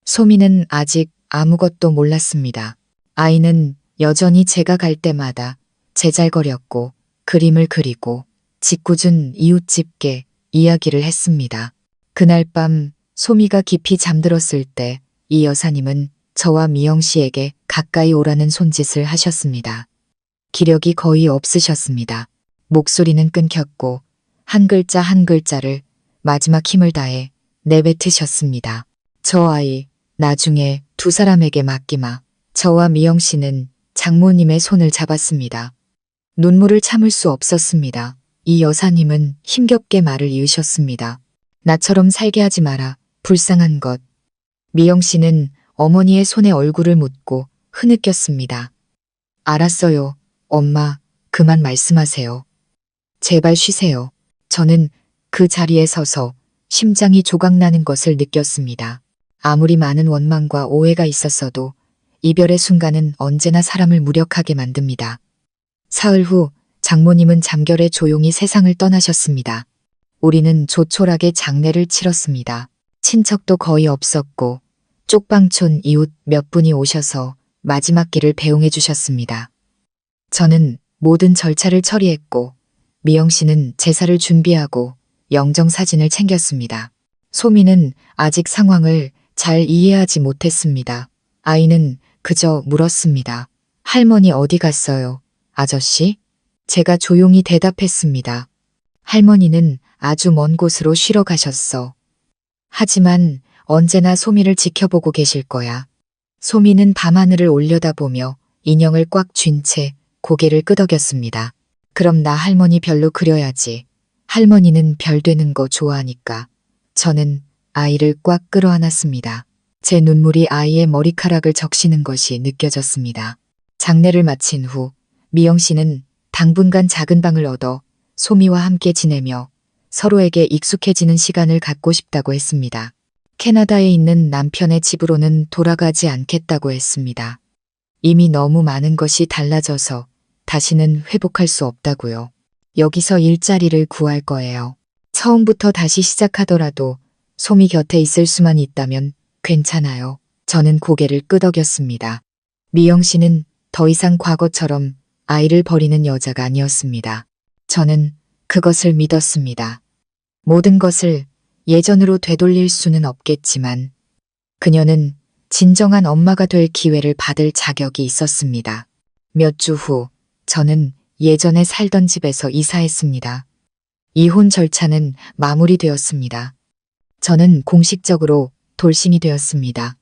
소미는 아직 아무것도 몰랐습니다. 아이는 여전히 제가 갈 때마다 제잘거렸고 그림을 그리고 짓궂은 이웃집게 이야기를 했습니다. 그날 밤 소미가 깊이 잠들었을 때 이 여사님은 저와 미영 씨에게 가까이 오라는 손짓을 하셨습니다. 기력이 거의 없으셨습니다. 목소리는 끊겼고 한 글자 한 글자를 마지막 힘을 다해 내뱉으셨습니다. 저 아이 나중에 두 사람에게 맡기마. 저와 미영 씨는 장모님의 손을 잡았습니다. 눈물을 참을 수 없었습니다. 이 여사님은 힘겹게 말을 이으셨습니다. 나처럼 살게 하지 마라. 불쌍한 것. 미영 씨는 어머니의 손에 얼굴을 묻고 흐느꼈습니다. 알았어요. 엄마, 그만 말씀하세요. 제발 쉬세요. 저는 그 자리에 서서 심장이 조각나는 것을 느꼈습니다. 아무리 많은 원망과 오해가 있었어도 이별의 순간은 언제나 사람을 무력하게 만듭니다. 사흘 후 장모님은 잠결에 조용히 세상을 떠나셨습니다. 우리는 조촐하게 장례를 치렀습니다. 친척도 거의 없었고 쪽방촌 이웃 몇 분이 오셔서 마지막 길을 배웅해 주셨습니다. 저는 모든 절차를 처리했고 미영 씨는 제사를 준비하고 영정사진을 챙겼습니다. 소미는 아직 상황을 잘 이해하지 못했습니다. 아이는 그저 물었습니다. 할머니 어디 갔어요? 아저씨? 제가 조용히 대답했습니다. 할머니는 아주 먼 곳으로 쉬러 가셨어. 하지만 언제나 소미를 지켜보고 계실 거야. 소미는 밤하늘을 올려다보며 인형을 꽉 쥔 채 고개를 끄덕였습니다. 그럼 나 할머니 별로 그려야지. 할머니는 별 되는 거 좋아하니까. 저는 아이를 꽉 끌어안았습니다. 제 눈물이 아이의 머리카락을 적시는 것이 느껴졌습니다. 장례를 마친 후 미영 씨는 당분간 작은 방을 얻어 소미와 함께 지내며 서로에게 익숙해지는 시간을 갖고 싶다고 했습니다. 캐나다에 있는 남편의 집으로는 돌아가지 않겠다고 했습니다. 이미 너무 많은 것이 달라져서 다시는 회복할 수 없다고요. 여기서 일자리를 구할 거예요. 처음부터 다시 시작하더라도 소미 곁에 있을 수만 있다면 괜찮아요. 저는 고개를 끄덕였습니다. 미영 씨는 더 이상 과거처럼 아이를 버리는 여자가 아니었습니다. 저는 그것을 믿었습니다. 모든 것을 예전으로 되돌릴 수는 없겠지만 그녀는 진정한 엄마가 될 기회를 받을 자격이 있었습니다. 몇 주 후 저는 예전에 살던 집에서 이사했습니다. 이혼 절차는 마무리되었습니다. 저는 공식적으로 돌싱이 되었습니다.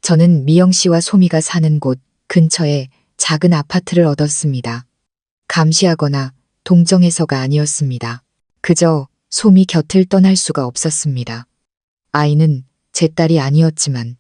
저는 미영 씨와 소미가 사는 곳 근처에 작은 아파트를 얻었습니다. 감시하거나 동정해서가 아니었습니다. 그저 소미 곁을 떠날 수가 없었습니다. 아이는 제 딸이 아니었지만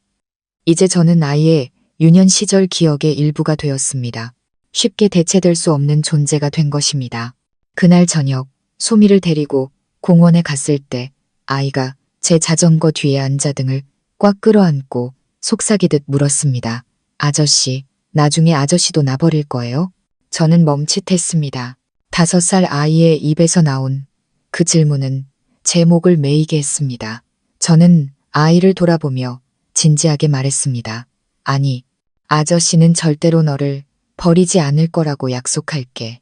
이제 저는 아이의 유년 시절 기억의 일부가 되었습니다. 쉽게 대체될 수 없는 존재가 된 것입니다. 그날 저녁 소미를 데리고 공원에 갔을 때 아이가 제 자전거 뒤에 앉아 등을 꽉 끌어안고 속삭이듯 물었습니다. 아저씨, 나중에 아저씨도 나 버릴 거예요? 저는 멈칫했습니다. 5살 아이의 입에서 나온 그 질문은 제 목을 메이게 했습니다. 저는 아이를 돌아보며 진지하게 말했습니다. 아니, 아저씨는 절대로 너를 버리지 않을 거라고 약속할게.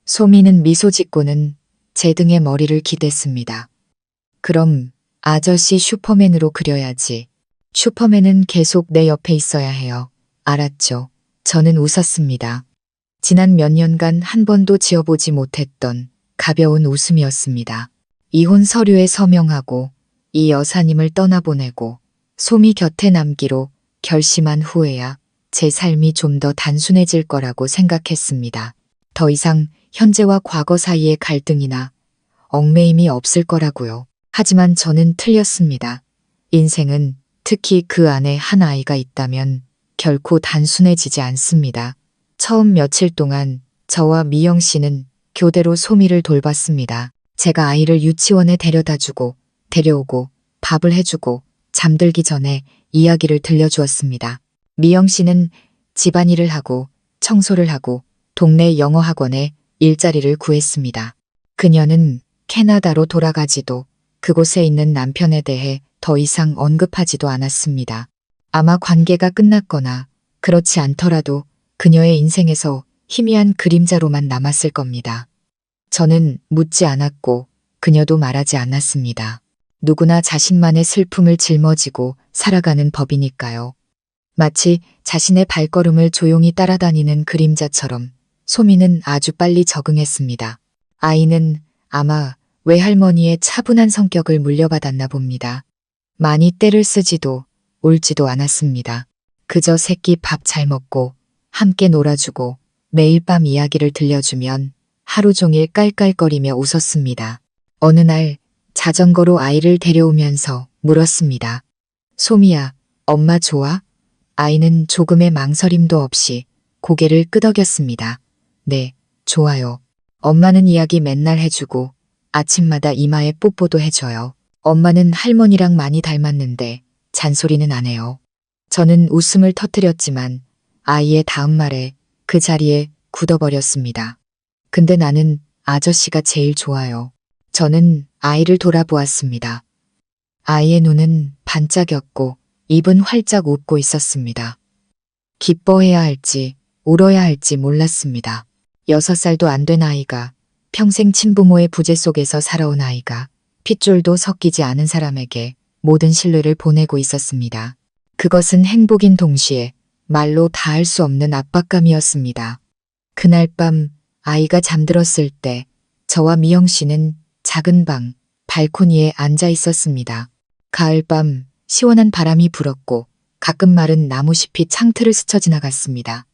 소미는 미소 짓고는 제 등에 머리를 기댔습니다. 그럼 아저씨 슈퍼맨으로 그려야지. 슈퍼맨은 계속 내 옆에 있어야 해요. 알았죠? 저는 웃었습니다. 지난 몇 년간 한 번도 지어보지 못했던 가벼운 웃음이었습니다. 이혼 서류에 서명하고 이 여사님을 떠나보내고 소미 곁에 남기로 결심한 후에야 제 삶이 좀 더 단순해질 거라고 생각했습니다. 더 이상 현재와 과거 사이의 갈등이나 얽매임이 없을 거라고요. 하지만 저는 틀렸습니다. 인생은 특히 그 안에 한 아이가 있다면 결코 단순해지지 않습니다. 처음 며칠 동안 저와 미영 씨는 교대로 소미를 돌봤습니다. 제가 아이를 유치원에 데려다주고 데려오고 밥을 해주고 잠들기 전에 이야기를 들려주었습니다. 미영 씨는 집안일을 하고 청소를 하고 동네 영어 학원에 일자리를 구했습니다. 그녀는 캐나다로 돌아가지도 그곳에 있는 남편에 대해 더 이상 언급하지도 않았습니다. 아마 관계가 끝났거나 그렇지 않더라도 그녀의 인생에서 희미한 그림자로만 남았을 겁니다. 저는 묻지 않았고 그녀도 말하지 않았습니다. 누구나 자신만의 슬픔을 짊어지고 살아가는 법이니까요. 마치 자신의 발걸음을 조용히 따라다니는 그림자처럼 소미는 아주 빨리 적응했습니다. 아이는 아마 외할머니의 차분한 성격을 물려받았나 봅니다. 많이 떼를 쓰지도 울지도 않았습니다. 그저 새끼 밥 잘 먹고 함께 놀아주고 매일 밤 이야기를 들려주면 하루 종일 깔깔거리며 웃었습니다. 어느 날 자전거로 아이를 데려오면서 물었습니다. 소미야, 엄마 좋아? 아이는 조금의 망설임도 없이 고개를 끄덕였습니다. 네, 좋아요. 엄마는 이야기 맨날 해주고 아침마다 이마에 뽀뽀도 해줘요. 엄마는 할머니랑 많이 닮았는데 잔소리는 안 해요. 저는 웃음을 터뜨렸지만 아이의 다음 말에 그 자리에 굳어버렸습니다. 근데 나는 아저씨가 제일 좋아요. 저는 아이를 돌아보았습니다. 아이의 눈은 반짝였고 입은 활짝 웃고 있었습니다. 기뻐해야 할지 울어야 할지 몰랐습니다. 6살도 안 된 아이가, 평생 친부모의 부재 속에서 살아온 아이가 핏줄도 섞이지 않은 사람에게 모든 신뢰를 보내고 있었습니다. 그것은 행복인 동시에 말로 다할 수 없는 압박감이었습니다. 그날 밤 아이가 잠들었을 때 저와 미영 씨는 작은 방 발코니에 앉아 있었습니다. 가을밤 시원한 바람이 불었고 가끔 마른 나무잎이 창틀을 스쳐 지나갔습니다.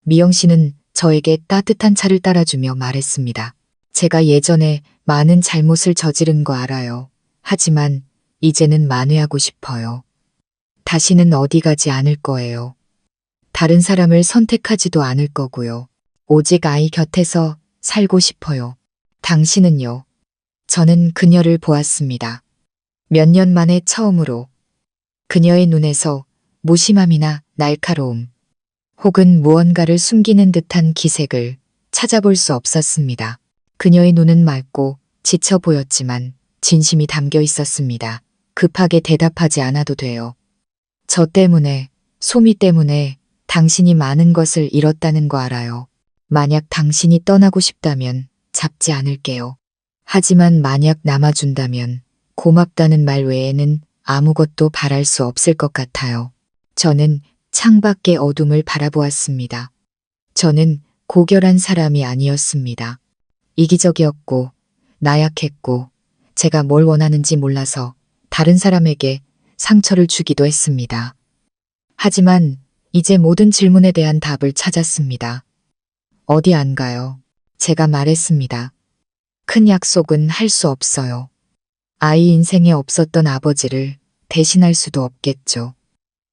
미영 씨는 저에게 따뜻한 차를 따라주며 말했습니다. 제가 예전에 많은 잘못을 저지른 거 알아요. 하지만 이제는 만회하고 싶어요. 다시는 어디 가지 않을 거예요. 다른 사람을 선택하지도 않을 거고요. 오직 아이 곁에서 살고 싶어요. 당신은요? 저는 그녀를 보았습니다. 몇 년 만에 처음으로 그녀의 눈에서 무심함이나 날카로움, 혹은 무언가를 숨기는 듯한 기색을 찾아볼 수 없었습니다. 그녀의 눈은 맑고 지쳐 보였지만 진심이 담겨 있었습니다. 급하게 대답하지 않아도 돼요. 저 때문에, 소미 때문에 당신이 많은 것을 잃었다는 거 알아요. 만약 당신이 떠나고 싶다면 잡지 않을게요. 하지만 만약 남아준다면 고맙다는 말 외에는 아무것도 바랄 수 없을 것 같아요. 저는 창밖의 어둠을 바라보았습니다. 저는 고결한 사람이 아니었습니다. 이기적이었고 나약했고 제가 뭘 원하는지 몰라서 다른 사람에게 상처를 주기도 했습니다. 하지만 이제 모든 질문에 대한 답을 찾았습니다. 어디 안 가요? 제가 말했습니다. 큰 약속은 할 수 없어요. 아이 인생에 없었던 아버지를 대신할 수도 없겠죠.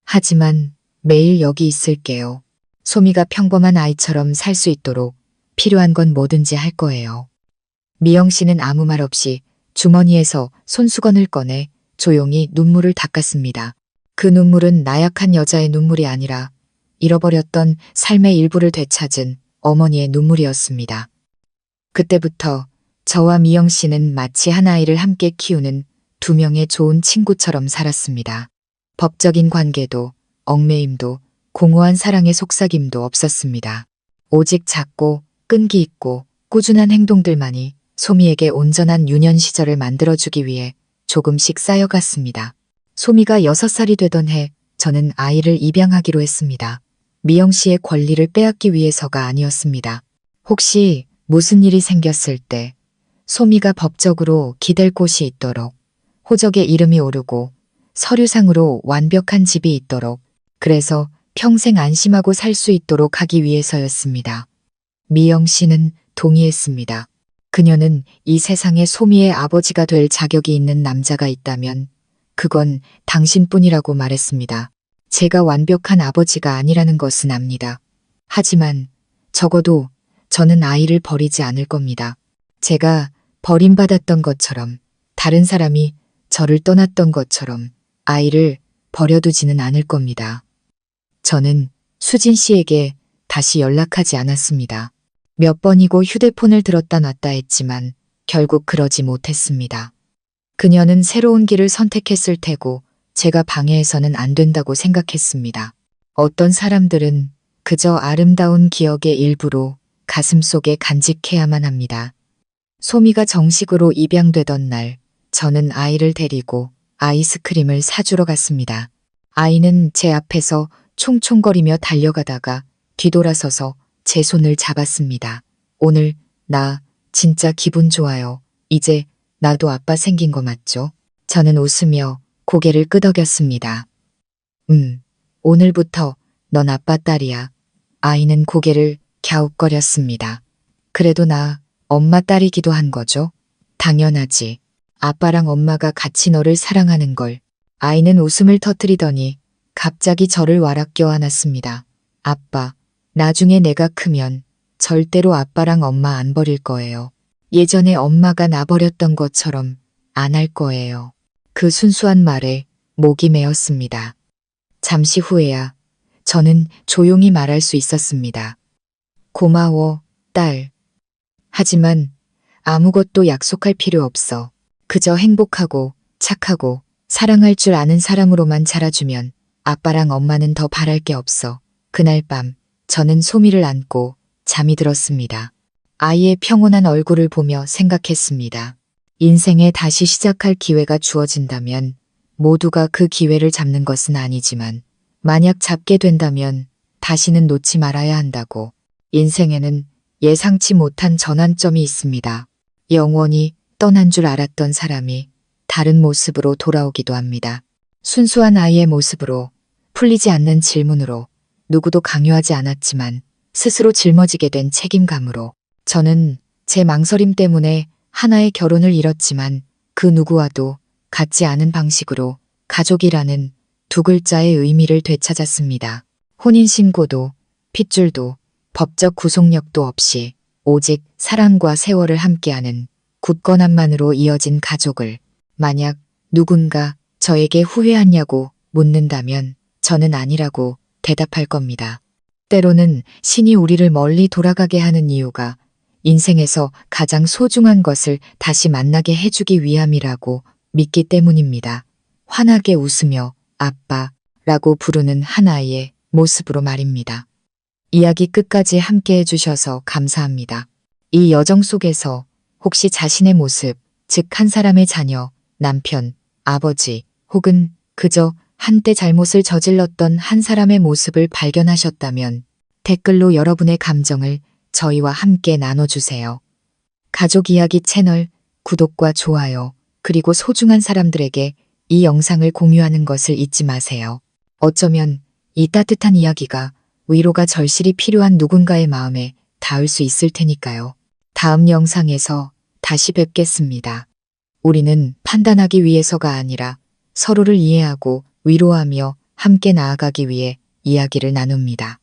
하지만 매일 여기 있을게요. 소미가 평범한 아이처럼 살 수 있도록 필요한 건 뭐든지 할 거예요. 미영 씨는 아무 말 없이 주머니에서 손수건을 꺼내 조용히 눈물을 닦았습니다. 그 눈물은 나약한 여자의 눈물이 아니라 잃어버렸던 삶의 일부를 되찾은 어머니의 눈물이었습니다. 그때부터 저와 미영 씨는 마치 한 아이를 함께 키우는 두 명의 좋은 친구처럼 살았습니다. 법적인 관계도 얽매임도 공허한 사랑의 속삭임도 없었습니다. 오직 작고 끈기 있고 꾸준한 행동들만이 소미에게 온전한 유년 시절을 만들어주기 위해 조금씩 쌓여갔습니다. 소미가 6살이 되던 해 저는 아이를 입양하기로 했습니다. 미영 씨의 권리를 빼앗기 위해서가 아니었습니다. 혹시 무슨 일이 생겼을 때 소미가 법적으로 기댈 곳이 있도록, 호적에 이름이 오르고 서류상으로 완벽한 집이 있도록, 그래서 평생 안심하고 살 수 있도록 하기 위해서였습니다. 미영 씨는 동의했습니다. 그녀는 이 세상에 소미의 아버지가 될 자격이 있는 남자가 있다면 그건 당신뿐이라고 말했습니다. 제가 완벽한 아버지가 아니라는 것은 압니다. 하지만 적어도 저는 아이를 버리지 않을 겁니다. 제가 버림받았던 것처럼, 다른 사람이 저를 떠났던 것처럼 아이를 버려두지는 않을 겁니다. 저는 수진 씨에게 다시 연락하지 않았습니다. 몇 번이고 휴대폰을 들었다 놨다 했지만 결국 그러지 못했습니다. 그녀는 새로운 길을 선택했을 테고 제가 방해해서는 안 된다고 생각했습니다. 어떤 사람들은 그저 아름다운 기억의 일부로 가슴속에 간직해야만 합니다. 소미가 정식으로 입양되던 날, 저는 아이를 데리고 아이스크림을 사주러 갔습니다. 아이는 제 앞에서 총총거리며 달려가다가 뒤돌아서서 제 손을 잡았습니다. 오늘 나 진짜 기분 좋아요. 이제 나도 아빠 생긴 거 맞죠? 저는 웃으며 고개를 끄덕였습니다. 오늘부터 넌 아빠 딸이야. 아이는 고개를 갸웃거렸습니다. 그래도 나 엄마 딸이기도 한 거죠? 당연하지. 아빠랑 엄마가 같이 너를 사랑하는 걸. 아이는 웃음을 터뜨리더니 갑자기 저를 와락 껴안았습니다. 아빠, 나중에 내가 크면 절대로 아빠랑 엄마 안 버릴 거예요. 예전에 엄마가 나 버렸던 것처럼 안 할 거예요. 그 순수한 말에 목이 메었습니다. 잠시 후에야 저는 조용히 말할 수 있었습니다. 고마워, 딸. 하지만 아무것도 약속할 필요 없어. 그저 행복하고 착하고 사랑할 줄 아는 사람으로만 자라주면 아빠랑 엄마는 더 바랄 게 없어. 그날 밤 저는 소미를 안고 잠이 들었습니다. 아이의 평온한 얼굴을 보며 생각했습니다. 인생에 다시 시작할 기회가 주어진다면 모두가 그 기회를 잡는 것은 아니지만 만약 잡게 된다면 다시는 놓지 말아야 한다고. 인생에는 예상치 못한 전환점이 있습니다. 영원히 떠난 줄 알았던 사람이 다른 모습으로 돌아오기도 합니다. 순수한 아이의 모습으로, 풀리지 않는 질문으로, 누구도 강요하지 않았지만 스스로 짊어지게 된 책임감으로. 저는 제 망설임 때문에 하나의 결혼을 잃었지만 그 누구와도 같지 않은 방식으로 가족이라는 두 글자의 의미를 되찾았습니다. 혼인신고도, 핏줄도, 법적 구속력도 없이 오직 사랑과 세월을 함께하는 굳건함만으로 이어진 가족을. 만약 누군가 저에게 후회하냐고 묻는다면 저는 아니라고 대답할 겁니다. 때로는 신이 우리를 멀리 돌아가게 하는 이유가 인생에서 가장 소중한 것을 다시 만나게 해주기 위함이라고 믿기 때문입니다. 환하게 웃으며 아빠라고 부르는 한 아이의 모습으로 말입니다. 이야기 끝까지 함께 해주셔서 감사합니다. 이 여정 속에서 혹시 자신의 모습, 즉 한 사람의 자녀, 남편, 아버지 혹은 그저 한때 잘못을 저질렀던 한 사람의 모습을 발견하셨다면 댓글로 여러분의 감정을 저희와 함께 나눠주세요. 가족 이야기 채널 구독과 좋아요, 그리고 소중한 사람들에게 이 영상을 공유하는 것을 잊지 마세요. 어쩌면 이 따뜻한 이야기가 위로가 절실히 필요한 누군가의 마음에 닿을 수 있을 테니까요. 다음 영상에서 다시 뵙겠습니다. 우리는 판단하기 위해서가 아니라 서로를 이해하고 위로하며 함께 나아가기 위해 이야기를 나눕니다.